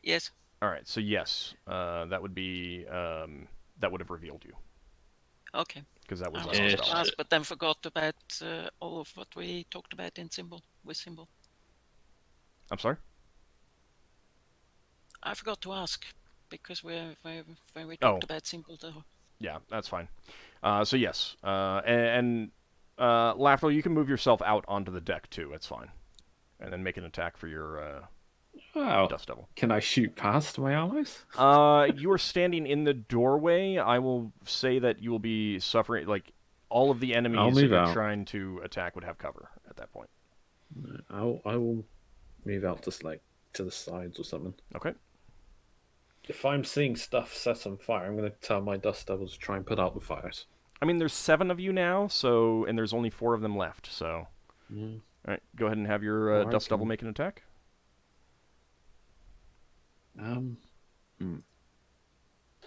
Yes.
Alright, so yes. That would be... that would have revealed you.
Okay.
Because that was
I
a
was
Yes.
going to
spell.
ask, but then forgot about all of what we talked about in symbol with symbol.
I'm sorry?
I forgot to ask because when we talked about symbol though.
Yeah, that's fine. So yes. Lafdul, you can move yourself out onto the deck too. It's fine. And then make an attack for your
Wow.
Dust Devil.
Can I shoot past my allies?
You are standing in the doorway. I will say that you will be suffering, like, all of the enemies that
move
you're
out.
trying to attack would have cover at that point.
I will move out just like to the sides or something.
Okay.
If I'm seeing stuff set on fire, I'm going to tell my dust devils to try and put out the fires.
I mean, there's 7 of you now, so, and there's only 4 of them left, so...
Mm.
Alright, go ahead and have your
Well, I
Dust Devil
can-
make an attack.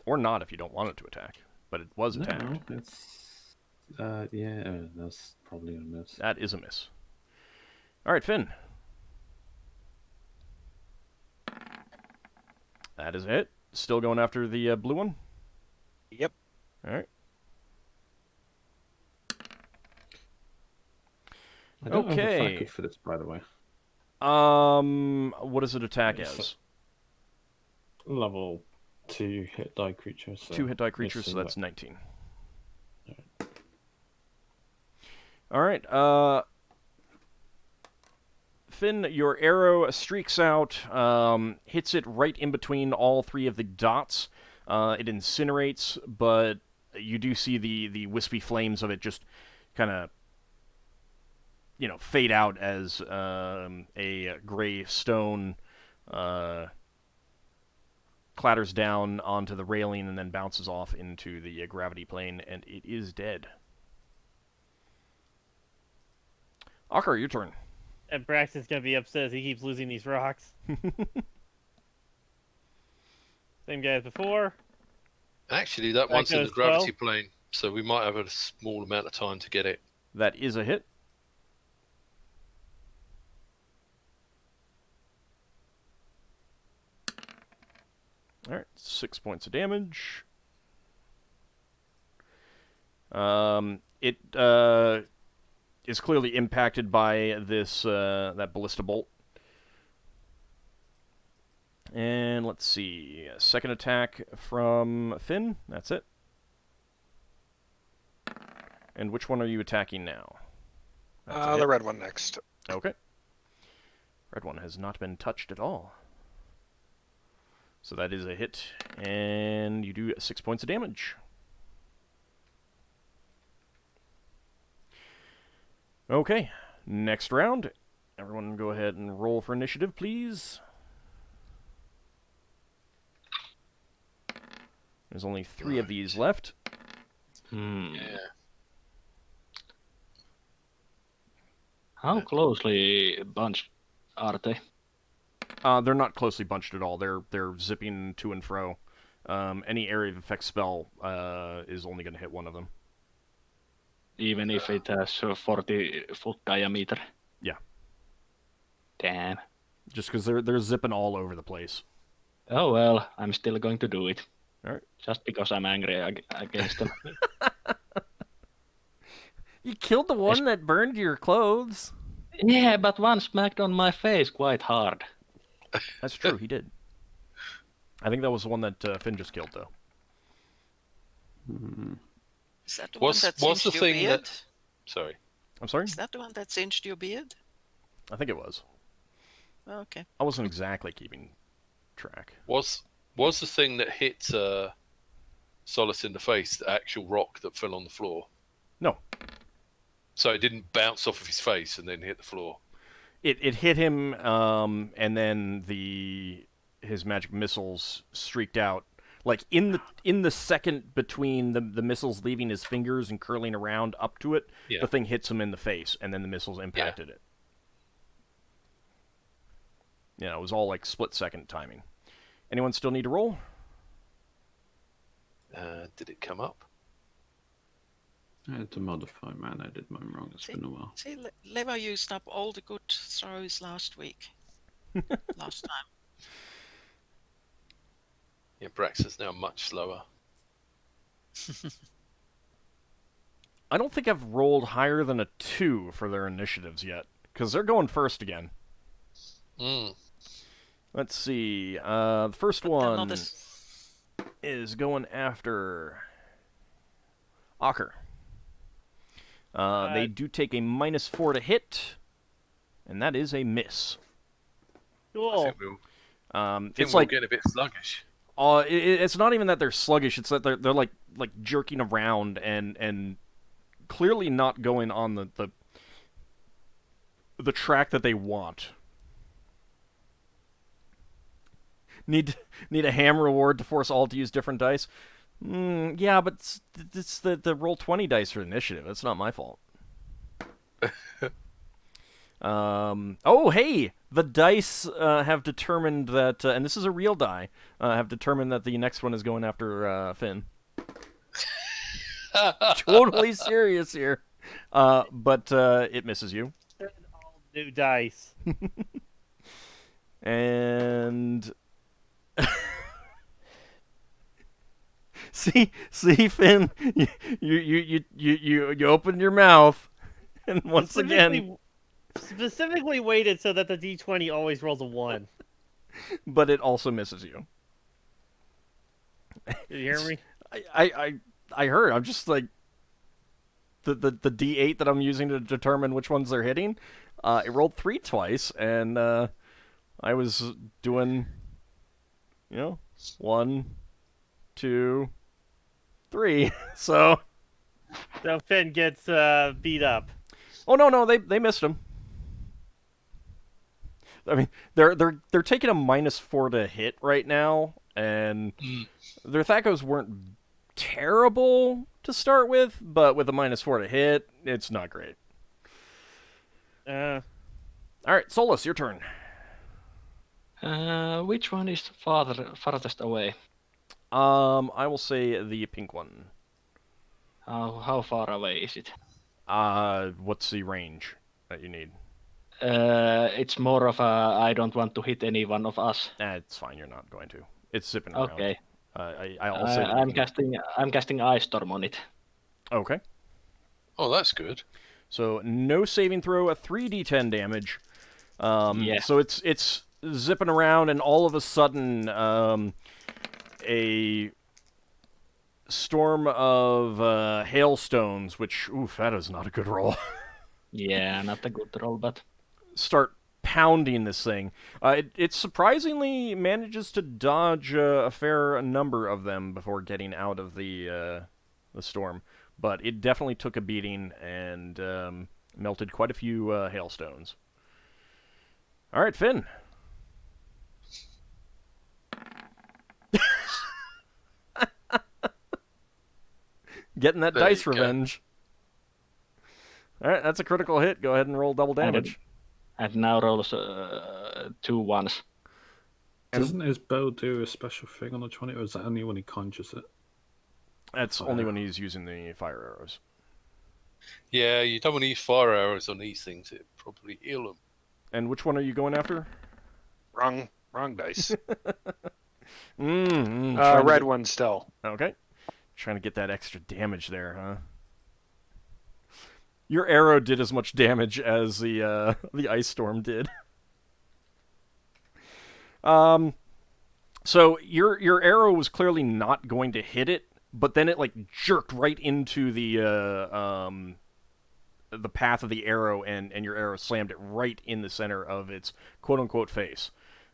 Or not if you don't want it to attack. But it was attacked.
No, it's that's probably a miss.
That is a miss. Alright, Finn. That is it. Still going after the blue one?
Yep.
Alright.
I don't have a
Okay.
faculty for this, by the way.
What does it attack
Yes.
as?
Level 2 hit die creature. So
2 hit die creatures, so
missing
that's
that.
19. Alright, Finn, your arrow streaks out, hits it right in between all 3 of the dots. It incinerates, but you do see the wispy flames of it just kind of, fade out as a gray stone clatters down onto the railing and then bounces off into the gravity plane, and it is dead. Ockar, your turn.
And Braxton's gonna be upset as he keeps losing these rocks. Same guy as before.
Actually, that
That
one's in the
goes
gravity
12.
plane, so we might have a small amount of time to get it.
That is a hit. Alright, 6 points of damage. It is clearly impacted by this that ballista bolt. And let's see, second attack from Finn. That's it. And which one are you attacking now? That's a
The
hit.
red one next.
Okay. Red one has not been touched at all. So that is a hit, and you do 6 points of damage. Okay, next round. Everyone go ahead and roll for initiative, please. There's only 3 of these left.
Yeah.
How closely bunched are they?
They're not closely bunched at all. They're zipping to and fro. Any area of effect spell is only going to hit one of them.
Even if it has a 40-foot diameter?
Yeah.
Damn.
Just because they're zipping all over the place.
Oh well, I'm still going to do it.
All right.
Just because I'm angry against them.
You killed the one that burned your clothes.
Yeah, but one smacked on my face quite hard.
That's true, he did. I think that was the one that Finn just killed, though.
Is that the
What's
one that
the
singed your
thing
beard?
that? Sorry.
I'm sorry?
Is that the one that singed your beard?
I think it was.
Oh, okay.
I wasn't exactly keeping track.
Was the thing that hit Solas in the face the actual rock that fell on the floor?
No.
So it didn't bounce off of his face and then hit the floor?
It hit him, and then his magic missiles streaked out. Like, in the second between the missiles leaving his fingers and curling around up to it,
Yeah.
the thing hits him in the face, and then the missiles impacted it. Yeah, it was all, like, split-second timing. Anyone still need to roll?
Did it come up?
I had to modify mine. I did mine wrong. It's been a while.
See, Leva used up all the good throws last week. Last time.
Yeah, Braxton's now much slower.
I don't think I've rolled higher than a 2 for their initiatives yet, because they're going first again. Let's see. The first one is going after Ockar. They do take a -4 to hit, and that is a miss.
Cool.
I think
It's
we'll
like
get a bit sluggish.
it's not even that they're sluggish. It's that they're like jerking around and clearly not going on the track that they want. Need a ham reward to force all to use different dice. Yeah, but it's the roll 20 dice for initiative. That's not my fault. Oh, hey! The dice have determined that, and this is a real die, have determined that the next one is going after Finn. Totally serious here. But it misses you.
All new dice.
And... See, Finn, you opened your mouth, and once again,
specifically waited so that the D20 always rolls a 1.
but it also misses you.
Did you hear me?
I heard. I'm just like the D8 that I'm using to determine which ones they're hitting. It rolled 3 twice, and I was doing, 1, 2, 3. So
Finn gets beat up.
Oh no, they missed him. I mean, they're taking a -4 to hit right now, and their Thakos weren't terrible to start with, but with a -4 to hit, it's not great. All right, Solas, your turn.
Which one is farthest away?
I will say the pink one.
How far away is it?
What's the range that you need?
It's more of a I don't want to hit any one of us.
It's fine. You're not going to. It's zipping around.
Okay.
I'll say
I'm casting Ice Storm on it.
Okay.
Oh, that's good.
So no saving throw, a 3d10 damage.
Yeah.
So it's zipping around, and all of a sudden, a storm of hailstones, which, that is not a good roll.
Yeah, not a good roll, but
start pounding this thing. It surprisingly manages to dodge a fair number of them before getting out of the storm, but it definitely took a beating and melted quite a few hailstones. All right, Finn. Getting that
There
dice
you go.
revenge. All right, that's a critical hit. Go ahead and roll double damage.
And now rolls 2 ones.
Doesn't his bow do a special thing on the 20, or is that only when he conjures it?
That's only when he's using the fire arrows.
Yeah, you don't want to use fire arrows on these things. It probably heal them.
And which one are you going after?
Wrong dice.
Trying to
Red
get-
one still.
Okay. Trying to get that extra damage there, huh? Your arrow did as much damage as the ice storm did. So your arrow was clearly not going to hit it, but then it like jerked right into the path of the arrow, and your arrow slammed it right in the center of its quote unquote face.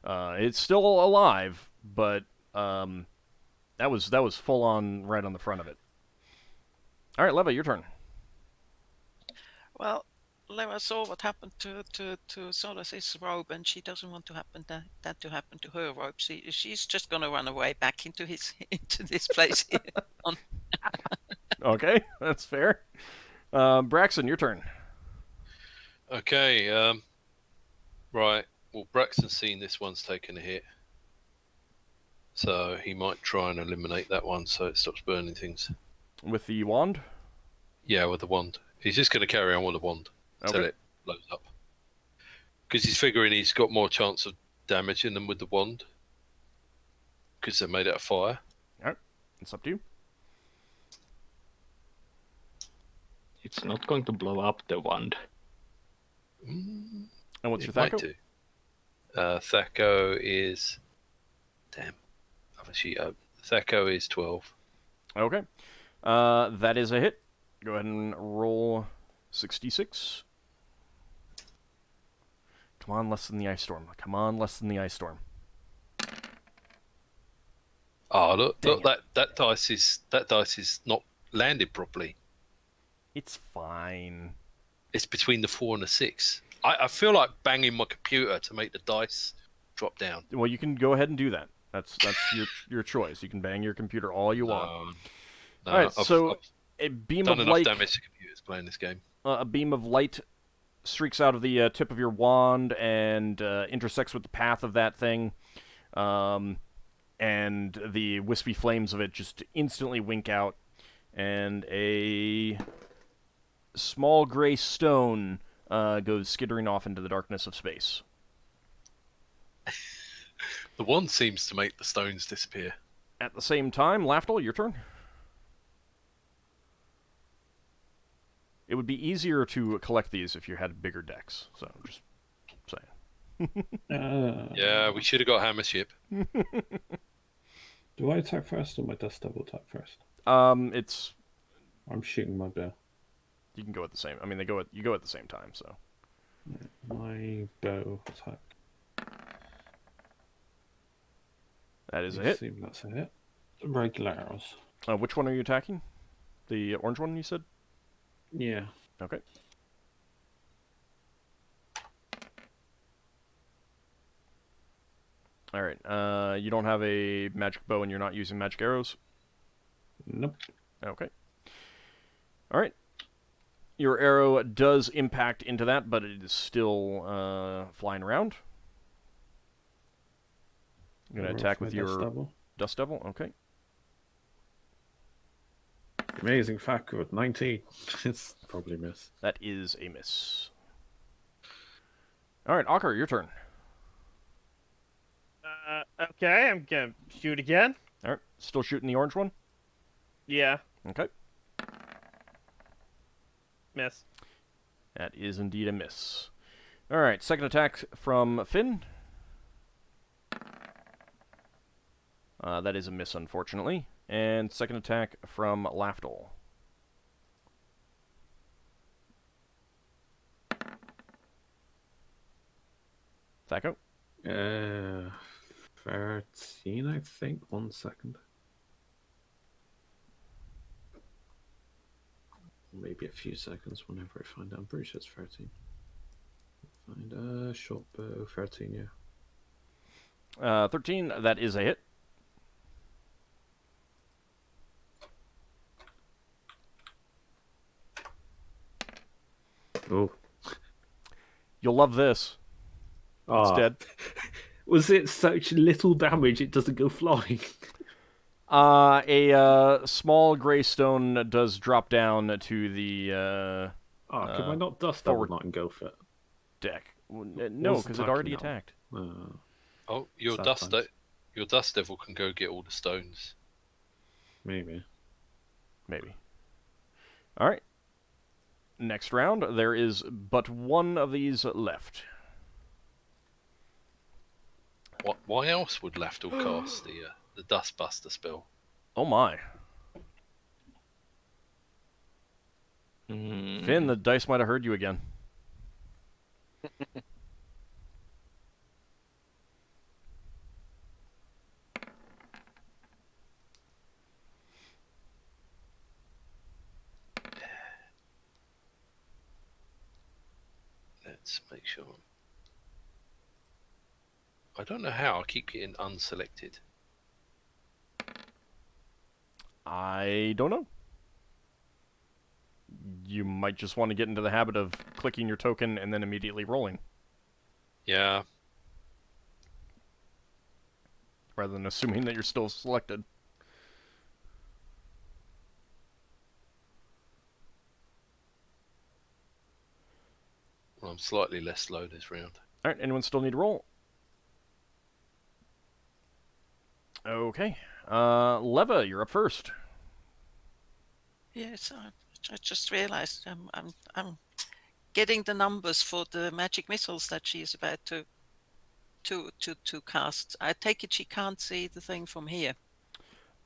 It's still alive, but that was full on right on the front of it. All right, Leva, your turn.
Well, Leva saw what happened to Solas' robe, and she doesn't want to happen that to happen to her robe. She's just gonna run away back into this place here.
Okay, that's fair. Braxton, your turn.
Okay. Right. Well, Braxton's seen this one's taken a hit, so he might try and eliminate that one so it stops burning things.
With the wand?
Yeah, with the wand. He's just going to carry on with the wand until
Okay.
it blows up. Because he's figuring he's got more chance of damaging them with the wand. Because they're made out of fire.
All right, it's up to you.
It's not going to blow up the wand.
And what's your
It might
Thaco?
do. Thaco is... Damn. Obviously, Thaco is 12.
Okay. That is a hit. Go ahead and roll 66. Come on, less than the ice storm. Come on, less than the ice storm.
Oh, look,
Dang
that dice is not landed properly.
It's fine.
It's between the 4 and the 6. I feel like banging my computer to make the dice drop down.
Well, you can go ahead and do that. That's your choice. You can bang your computer all you want.
No,
All right, so
I've
a beam
done
of
enough
light.
damage to computers playing this game.
A beam of light streaks out of the tip of your wand and intersects with the path of that thing. And the wispy flames of it just instantly wink out, and a small gray stone goes skittering off into the darkness of space.
The wand seems to make the stones disappear.
At the same time, Lafdul, your turn. It would be easier to collect these if you had bigger decks, so I'm just saying.
Yeah, we should have got Hammership.
Do I attack first or my Dust Devil attack first?
It's
I'm shooting my bow.
you can go at the same. I mean, you go at the same time, so.
My bow attack.
That is a
I
hit.
assume that's a hit. Regular arrows.
Which one are you attacking? The orange one, you said?
Yeah.
Okay. All right. You don't have a magic bow and you're not using magic arrows?
Nope.
Okay. All right. Your arrow does impact into that, but it is still flying around. You're going to attack with your Dust Devil? Okay.
Amazing factor with 19. It's probably a miss.
That is a miss. All right, Ockar, your turn.
Okay, I'm gonna shoot again.
All right. Still shooting the orange one?
Yeah,
Okay.
miss.
That is indeed a miss. All right, second attack from Finn. That is a miss, unfortunately. And second attack from Lafdul. Thaco?
13, I think. 1 second. Maybe a few seconds whenever I find out. I'm pretty sure it's 13. And short bow, 13, yeah.
13, that is a hit.
Oh.
You'll love this. It's dead.
Was it such little damage it doesn't go flying?
A small gray stone does drop down to the
Can I not dust
forward
double not engulf it?
deck. No,
Was
because it
attacking
already
now?
attacked.
Oh, your
Sad
dust
times.
your dust devil can go get all the stones.
Maybe.
Maybe. All right. Next round, there is but one of these left.
Why else would Lafdul cast the Dustbuster spell?
Oh my.
Mm.
Finn, the dice might have heard you again.
Let's make sure. I don't know how I keep getting unselected.
I don't know. You might just want to get into the habit of clicking your token and then immediately rolling,
Yeah.
rather than assuming that you're still selected.
Well, I'm slightly less slow this round.
All right, anyone still need to roll? Okay. Leva, you're up first.
Yes, I just realized I'm getting the numbers for the magic missiles that she is about to cast. I take it she can't see the thing from here.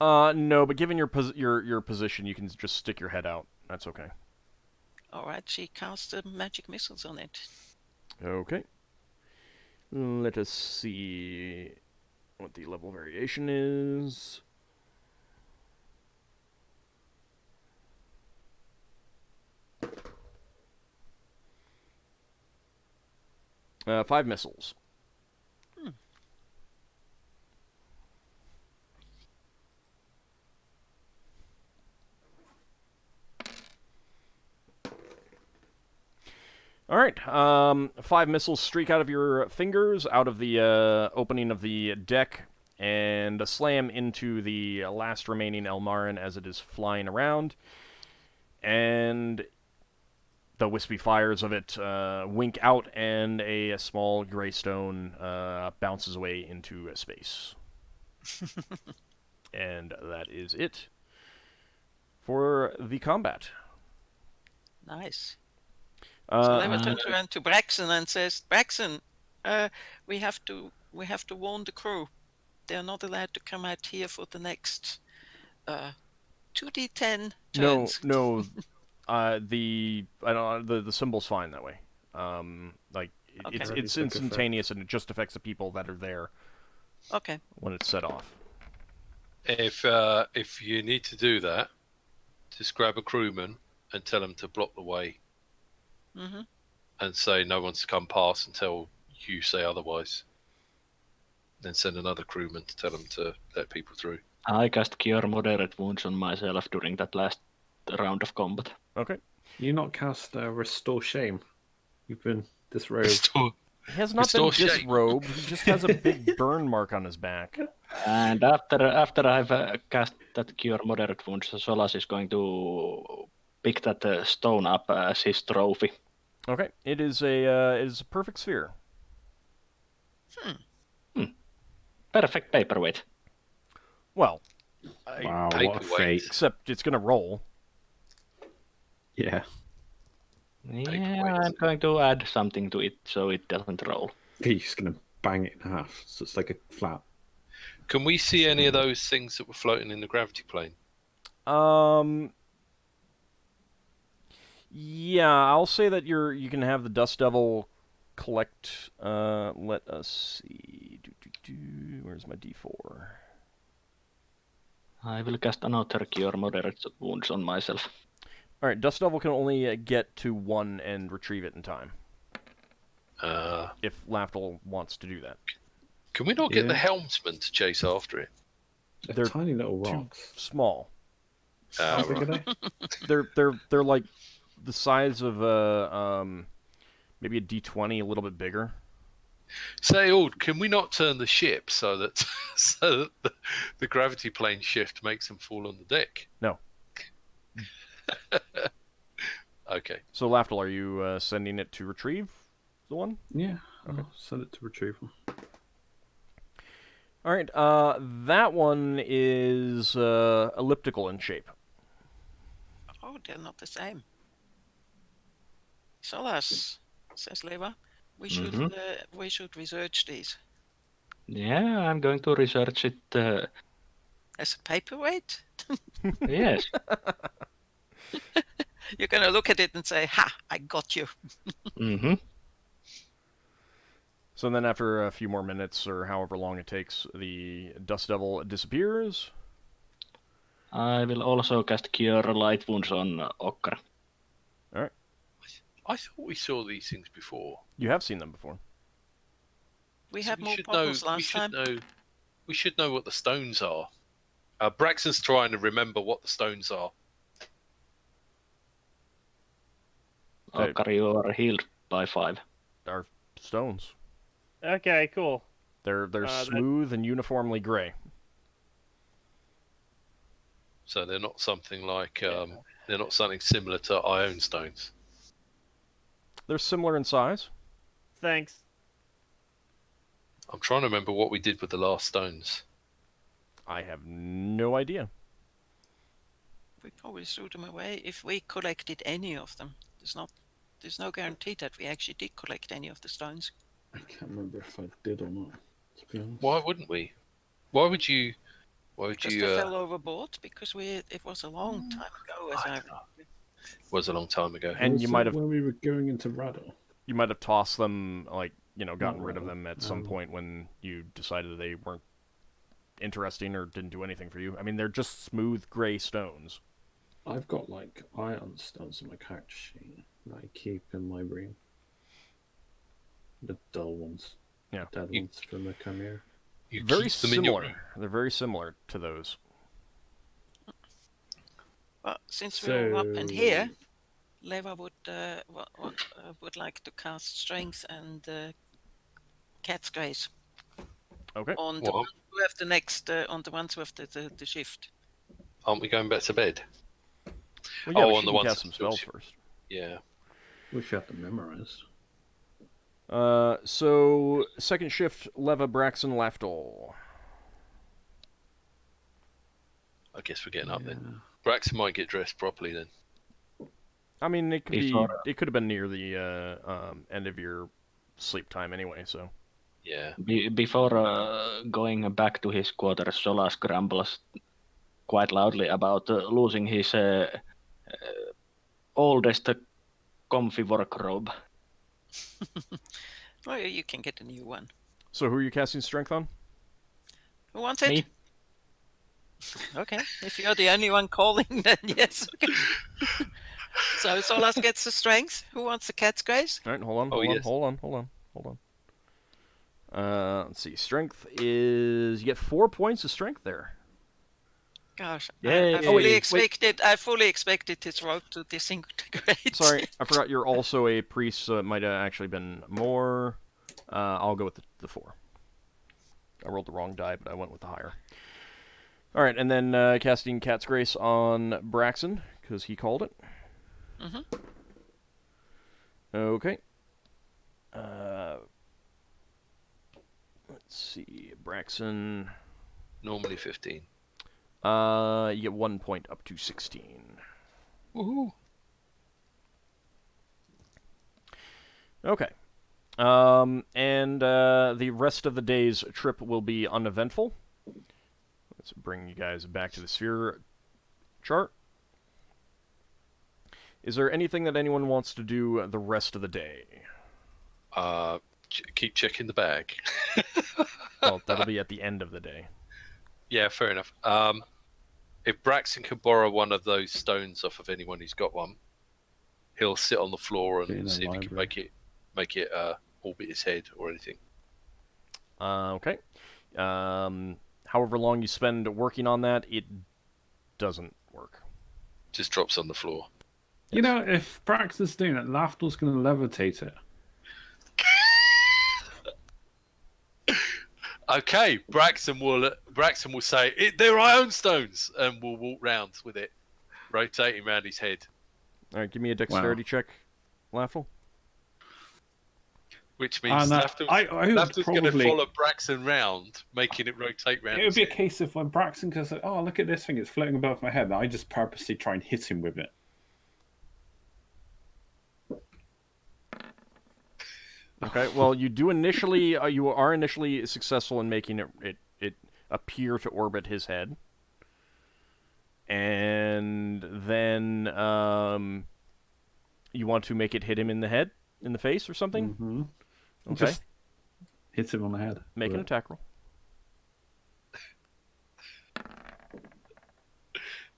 No, but given your position, you can just stick your head out. That's okay.
All right, she cast the magic missiles on it.
Okay. Let us see what the level variation is. Five missiles. All right. 5 missiles streak out of your fingers, out of the opening of the deck, and slam into the last remaining Elmarin as it is flying around. And the wispy fires of it wink out, and a small gray stone bounces away into space. And that is it for the combat.
Nice. So Leva turns
Uh,
around to Braxon and says, "Braxon, we have to warn the crew. They're not allowed to come out here for the next 2d10 turns."
No. The symbol's fine that way. Like
Okay.
it's instantaneous and it just affects the people that are there
Okay.
when it's set off.
If you need to do that, just grab a crewman and tell them to block the way.
Mm-hmm.
And say no one's to come past until you say otherwise. Then send another crewman to tell them to let people through.
I cast Cure Moderate Wounds on myself during that last round of combat.
Okay.
You not cast Restore Shame? You've been disrobed.
He has not been
Restore shape.
disrobed. He just has a big burn mark on his back.
And after I've cast that Cure Moderate Wounds, Solas is going to pick that stone up as his trophy.
Okay. It is a perfect sphere.
Perfect paperweight.
Well,
Wow, what a
Paperweight.
fate.
except it's gonna roll.
Yeah.
Yeah,
Paperweight.
I'm going to add something to it so it doesn't roll.
He's just going to bang it in half, so it's like a flat.
Can we see any of those things that were floating in the gravity plane?
Yeah, I'll say that you can have the Dust Devil collect. Let us see. Where's my D4?
I will cast another Cure Moderate Wounds on myself.
All right, Dust Devil can only get to 1 and retrieve it in time. if Lafdul wants to do that.
Can we not get the
Yeah.
helmsman to chase after it?
They're tiny little
Too
rocks.
small.
How
Uh,
big are they?
They're like the size of maybe a D20, a little bit bigger.
Say, can we not turn the ship so that the gravity plane shift makes them fall on the deck?
No.
Okay.
So Lafdul, are you sending it to retrieve the one?
Yeah. I'll send it to retrieval.
All right. That one is elliptical in shape.
Oh, they're not the same. Solas, says Leva, we should research these.
Yeah, I'm going to research it.
As a paperweight?
Yes.
You're going to look at it and say, ha, I got you.
Mm-hmm.
So then after a few more minutes, or however long it takes, the Dust Devil disappears.
I will also cast Cure Light Wounds on Ockar.
I thought we saw these things before.
You have seen them before.
We
So
had
we
more
should
problems
know,
last time.
We should know what the stones are. Braxton's trying to remember what the stones are.
Okay.
Ockar, you are healed by 5.
Are stones.
Okay, cool.
They're
that-
smooth and uniformly gray.
So they're not something like they're not something similar to Ione stones.
They're similar in size.
Thanks.
I'm trying to remember what we did with the last stones.
I have no idea.
We probably threw them away if we collected any of them. There's no guarantee that we actually did collect any of the stones.
I can't remember if I did or not, to be honest.
Why wouldn't we? Why would you?
Because they fell overboard. Because it was a long time ago. As
I don't know. It was a long time ago.
And you might have
when we were going into Rador.
you might have tossed them, like, gotten
Not
rid of
really.
them at some point when you decided that they weren't interesting or didn't do anything for you. I mean, they're just smooth gray stones.
I've got like iron stones in my character sheet that I keep in my room. The dull ones.
Yeah.
Dead ones from the Chimera.
You
Very
keep them in your
similar.
room.
They're very similar to those.
well, since we're all up in here, Leva would like to cast Strength and Cat's Grace
Okay.
on the
Well,
ones who have the next on the ones with the shift.
aren't we going back to bed?
Well, yeah,
Oh,
we
on
should
the ones
cast some
that
spells
still
first.
Yeah.
We should have them memorized.
So second shift, Leva, Braxon, Lafdul.
I guess we're getting up then. Braxton might get dressed properly then.
I mean, it could be.
Before-
It could have been near the end of your sleep time anyway. So
Yeah.
Before going back to his quarters, Solas grumbles quite loudly about losing his oldest comfy work robe.
Well, you can get a new one.
So who are you casting strength on?
Who wants it?
Me.
Okay, if you're the only one calling, then yes. Okay. So Solas gets the strength. Who wants the Cat's Grace?
All right, hold
Oh,
on.
yes.
Hold on. Let's see. Strength is you get 4 points of strength there.
Gosh,
Yay.
I
Oh,
fully
wait.
expected. I fully expected this rope to disintegrate.
Sorry, I forgot you're also a priest, so it might have actually been more. I'll go with the 4. I rolled the wrong die, but I went with the higher. All right, and then casting Cat's Grace on Braxon because he called it.
Mhm.
Okay. Let's see, Braxon.
Normally 15.
You get 1 point up to 16.
Woohoo.
Okay. And the rest of the day's trip will be uneventful. Let's bring you guys back to the sphere chart. Is there anything that anyone wants to do the rest of the day?
Keep checking the bag.
Well, that'll be at the end of the day.
Yeah, fair enough. If Braxton can borrow one of those stones off of anyone who's got one, he'll sit on the floor
Be in
and
the
see if he can
library.
make it orbit his head or anything.
Okay. However long you spend working on that, it doesn't work.
Just drops on the floor.
You know, if Braxton's doing it, Lafdul's going to levitate it.
Okay, Braxton will say, "They're iron stones," and we'll walk round with it, rotating around his head.
All right, give me a dexterity check, Lafdul.
Which means
I
Lafdul's going to
probably
follow Braxton round, making it rotate round.
It would
his
be a
head.
case of when Braxton goes, "Oh, look at this thing! It's floating above my head." And I just purposely try and hit him with it.
Okay. Well, you are initially successful in making it appear to orbit his head, and then you want to make it hit him in the face, or something.
Mm-hmm.
Okay.
Just hits him on the head.
Make an attack roll.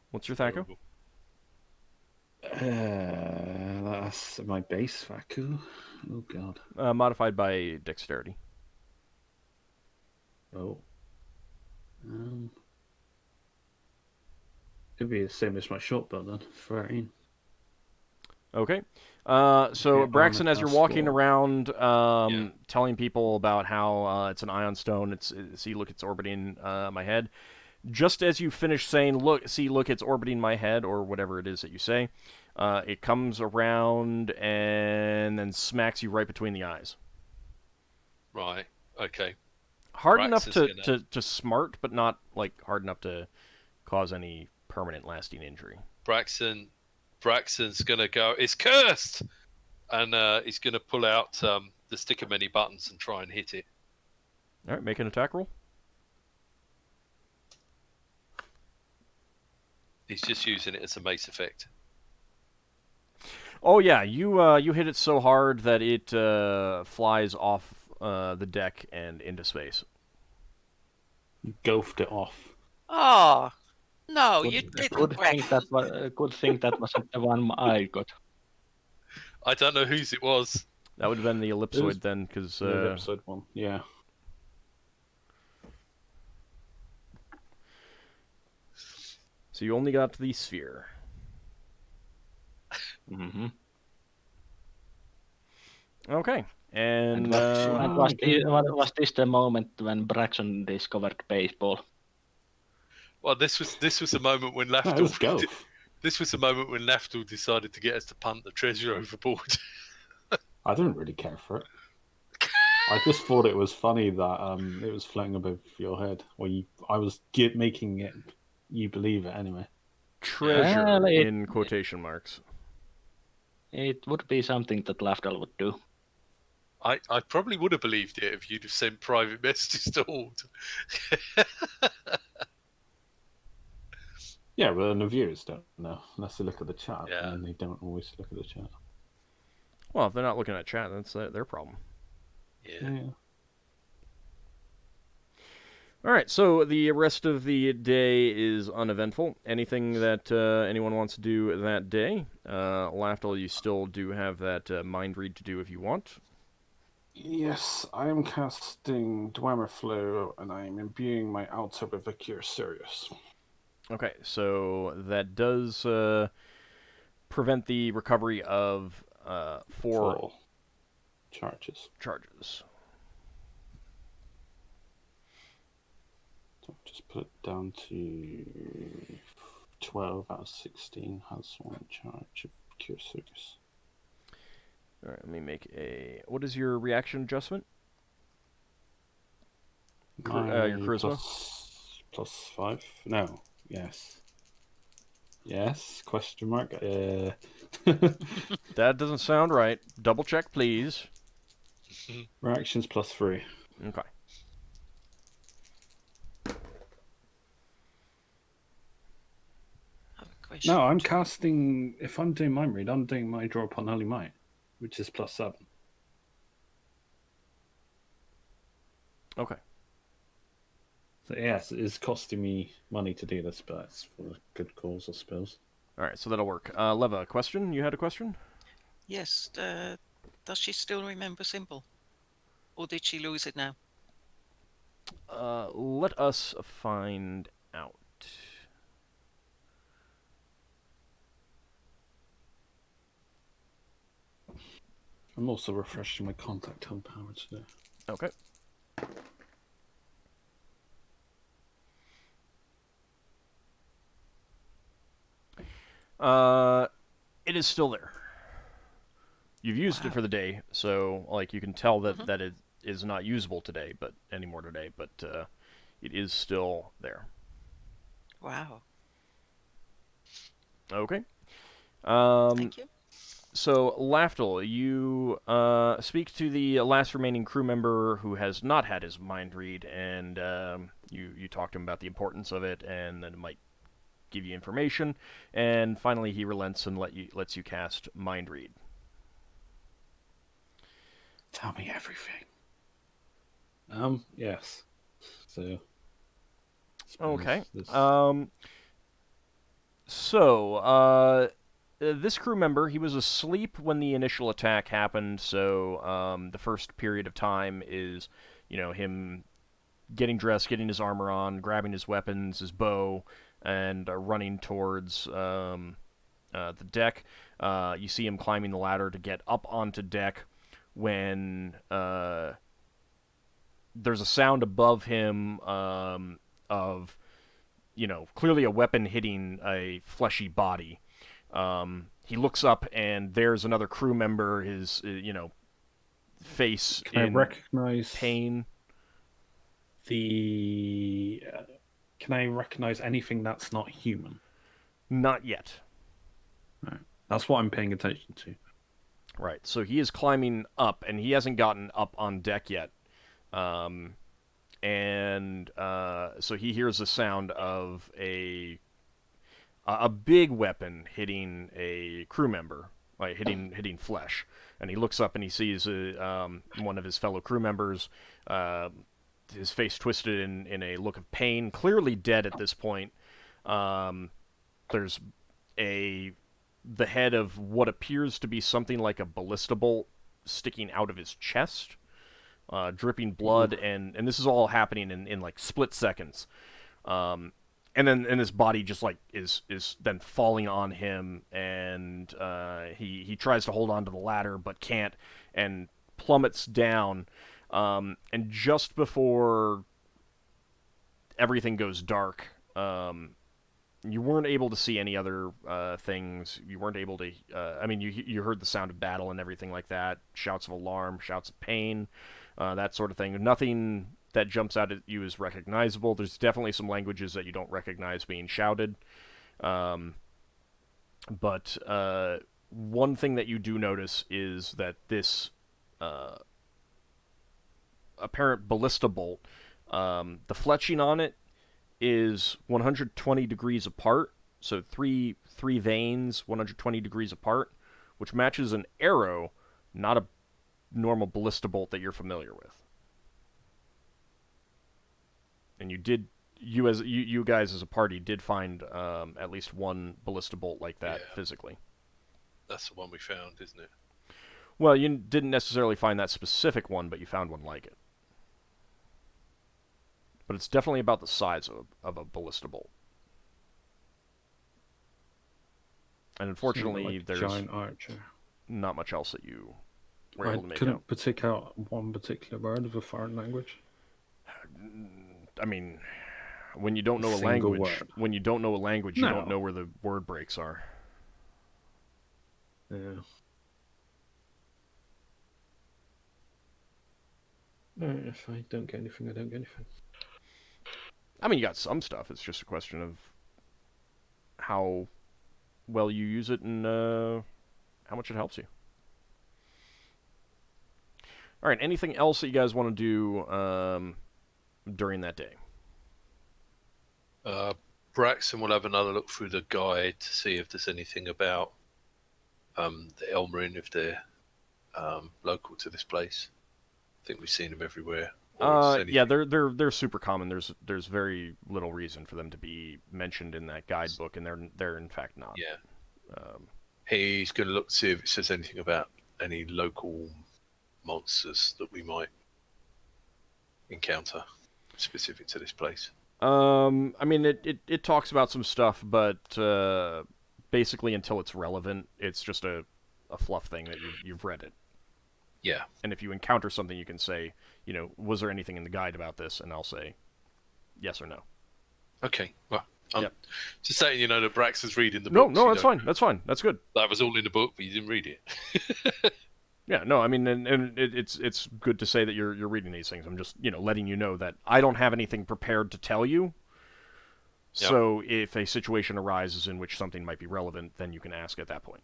What's your Thaco?
That's my base Vaku. Oh god.
Modified by dexterity.
Oh. It'd be the same as my short belt then. 13.
Okay. So
Okay,
Braxton,
armor
as you're
class
walking
4.
around, telling people about how it's an ion stone, it's orbiting my head. Just as you finish saying, look, it's orbiting my head, or whatever it is that you say, it comes around and then smacks you right between the eyes.
Right. Okay.
Hard enough
Braxton's
to smart, but not like hard enough to cause any permanent, lasting injury.
Braxton's gonna go, "It's cursed," and he's gonna pull out the stick of many buttons and try and hit it.
All right, make an attack roll.
He's just using it as a mace effect.
Oh yeah, you hit it so hard that it flies off the deck and into space.
Golfed it off.
Oh, no, you
Good,
didn't,
good thing
Braxton.
that was good thing that wasn't the one I got.
I don't know whose it was.
That would have been the ellipsoid
was-
then, because
The episode 1. Yeah.
so you only got the sphere.
Mm-hmm.
Okay, and
was this the moment when Braxton discovered baseball?
Well, this was a moment when
No, it was
Lafdul.
golf.
This was a moment when Lafdul decided to get us to punt the treasure overboard.
I didn't really care for it. I just thought it was funny that it was floating above your head. I was making it. You believe it anyway.
treasure
Well,
in quotation marks.
It would be something that Lafdul would do.
I probably would have believed it if you'd have sent private messages to Ald.
Yeah, well, the viewers don't know unless they look at the chat,
Yeah.
and they don't always look at the chat.
Well, if they're not looking at chat, that's their problem.
Yeah.
All right, so the rest of the day is uneventful. Anything that anyone wants to do that day? Lafdul, you still do have that mind read to do if you want.
Yes, I am casting Dwemer Flow, and I am imbuing my altar with a Cure Serious.
Okay, so that does prevent the recovery of 4
charges.
charges.
So just put it down to 12 out of 16 has 1 charge of Cure Serious.
All right, let me make a... What is your reaction adjustment? Your charisma?
Plus 5? No. Yes. Yes? Question mark?
That doesn't sound right. Double check, please.
Reactions plus 3.
Okay.
I have a question.
No, I'm casting... If I'm doing Mind Read, I'm doing my Draw Upon Holy Might, which is plus 7.
Okay.
So yes, it is costing me money to do this, but it's for a good cause, I suppose.
All right, so that'll work. Leva, question? You had a question?
Yes, does she still remember Symbol? Or did she lose it now?
Let us find out.
I'm also refreshing my contact tone power today.
Okay. It is still there. You've used it for the day, so like you can tell that that it is not usable today, but anymore today. But it is still there.
Wow.
Okay.
Thank you.
So, Lafdul, you speak to the last remaining crew member who has not had his mind read, and you talk to him about the importance of it, and that it might give you information. And finally, he relents and lets you cast mind read.
Tell me everything. Yes. So.
Okay.
This...
This crew member, he was asleep when the initial attack happened, so the first period of time is, him getting dressed, getting his armor on, grabbing his weapons, his bow, and running towards the deck. You see him climbing the ladder to get up onto deck when there's a sound above him of, clearly a weapon hitting a fleshy body. He looks up, and there's another crew member, his, face
Can I recognize
pain.
Can I recognize anything that's not human?
Not yet.
Right. That's what I'm paying attention to.
Right, so he is climbing up, and he hasn't gotten up on deck yet. So he hears the sound of a big weapon hitting a crew member, like hitting flesh. And he looks up and he sees one of his fellow crew members, his face twisted in a look of pain, clearly dead at this point. There's the head of what appears to be something like a ballista bolt sticking out of his chest, dripping blood, and this is all happening in like split seconds. And his body just like is then falling on him, and he tries to hold on to the ladder but can't, and plummets down. And just before everything goes dark, you weren't able to see any other things. You weren't able to. You heard the sound of battle and everything like that. Shouts of alarm, shouts of pain, that sort of thing. Nothing that jumps out at you is recognizable. There's definitely some languages that you don't recognize being shouted. But one thing that you do notice is that this apparent ballista bolt, the fletching on it is 120 degrees apart, so three veins 120 degrees apart, which matches an arrow, not a normal ballista bolt that you're familiar with. And you guys as a party did find at least one ballista bolt like that physically.
That's the one we found, isn't it?
Well, you didn't necessarily find that specific one, but you found one like it. But it's definitely about the size of a ballista bolt. And unfortunately,
like
there's
giant archer.
Not much else that you were able to make out.
I couldn't pick out one particular word of a foreign language.
I mean, when you don't know a language, you don't know where the word breaks are.
Yeah. Alright, if I don't get anything, I don't get anything.
I mean, you got some stuff. It's just a question of how well you use it and how much it helps you. All right, anything else that you guys want to do during that day?
Braxton will have another look through the guide to see if there's anything about the Elmarin, if they're local to this place. I think we've seen them everywhere.
Yeah, they're super common. There's very little reason for them to be mentioned in that guidebook, and they're in fact not.
Yeah. He's going to look to see if it says anything about any local monsters that we might encounter specific to this place?
I mean, it talks about some stuff, but basically until it's relevant, it's just a fluff thing that you've read it.
Yeah.
And if you encounter something, you can say, was there anything in the guide about this? And I'll say yes or no.
Okay. Well, I'm
Yep.
just saying, that Braxton's reading the
No,
books.
no, that's fine. That's fine. That's good.
That was all in the book, but you didn't read it.
Yeah, no, I mean, and it's good to say that you're reading these things. I'm just, letting you know that I don't have anything prepared to tell you.
Yep.
So if a situation arises in which something might be relevant, then you can ask at that point.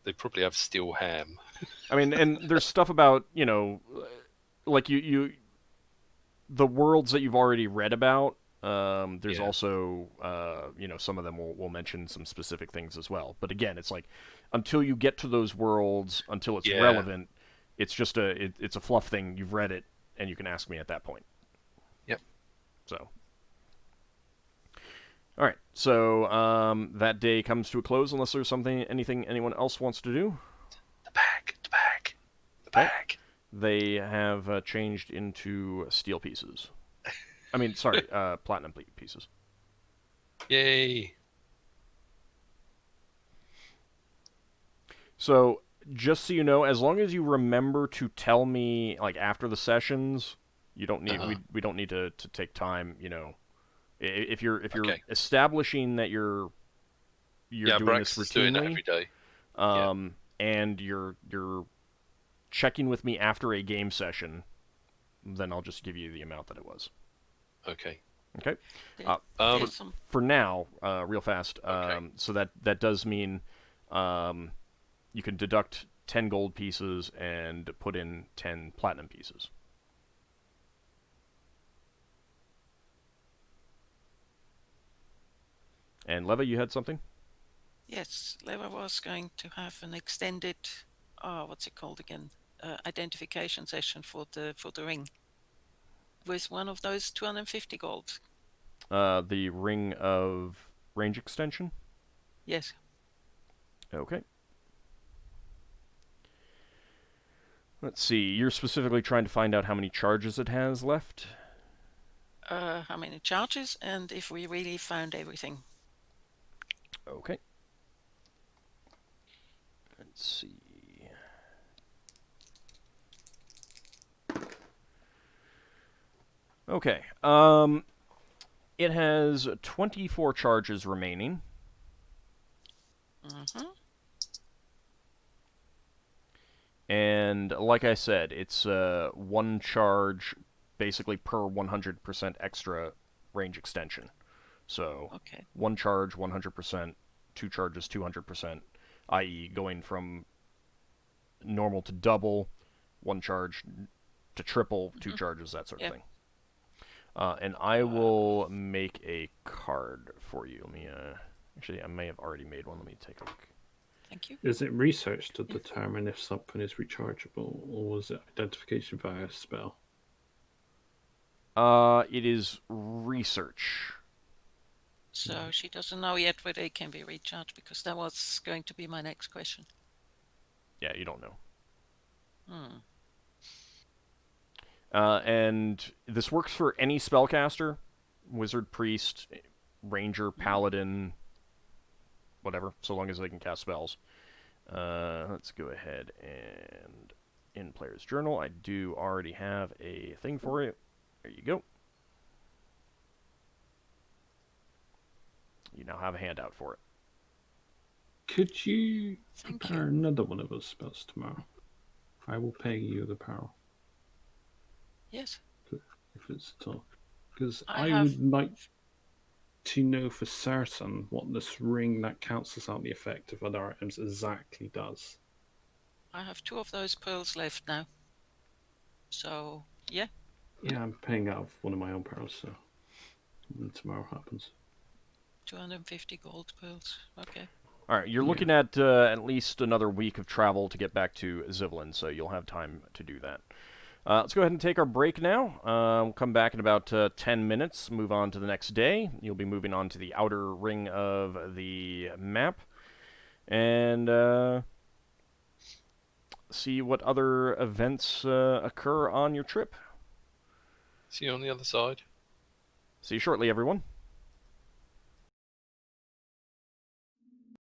They probably have steel ham.
I mean, and there's stuff about, like the worlds that you've already read about. There's also, some of them will mention some specific things as well. But again, it's like, until you get to those worlds, until it's relevant, it's just it's a fluff thing. You've read it, and you can ask me at that point.
Yep.
So. All right. So that day comes to a close, unless there's anything anyone else wants to do.
The bag.
They have changed into steel pieces. I mean, sorry, platinum pieces.
Yay.
So, just so you know, as long as you remember to tell me, like, after the sessions, you don't need we don't need to take time. If you're establishing that you're doing this routinely,
doing it every day.
And you're checking with me after a game session, then I'll just give you the amount that it was.
Okay.
Okay.
Some...
For now, real fast. So that does mean you can deduct 10 gold pieces and put in 10 platinum pieces. And Leva, you had something?
Yes, Leva was going to have an extended, what's it called again? Identification session for the ring. With one of those 250 gold.
The ring of range extension?
Yes.
Okay. Let's see. You're specifically trying to find out how many charges it has left?
How many charges, and if we really found everything.
Okay. Let's see. Okay. It has 24 charges remaining.
Mm-hmm.
And like I said, it's one charge basically per 100% extra range extension. So one charge 100%, two charges 200%, i.e. going from normal to double, one charge to triple, two charges, that sort of thing. And I will make a card for you. Let me, actually, I may have already made one. Let me take a look.
Thank you.
Is it research to determine if something is rechargeable, or was it identification via a spell?
It is research.
So she doesn't know yet whether it can be recharged, because that was going to be my next question.
Yeah, you don't know.
Hmm.
And this works for any spellcaster, wizard, priest, ranger, paladin, whatever, so long as they can cast spells. Let's go ahead and in player's journal, I do already have a thing for it. There you go. You now have a handout for it.
Could you prepare another one of those spells tomorrow? I will pay you the power.
Yes.
If it's at all. Because I would like to know for certain what this ring that cancels out the effect of other items exactly does.
I have 2 of those pearls left now. So, yeah.
Yeah, I'm paying out of one of my own pearls, so when tomorrow happens.
250 gold pearls. Okay.
All right, you're looking at least another week of travel to get back to Zivlin, so you'll have time to do that. Let's go ahead and take our break now. We'll come back in about 10 minutes, move on to the next day. You'll be moving on to the outer ring of the map, and see what other events occur on your trip.
See you on the other side.
See you shortly, everyone.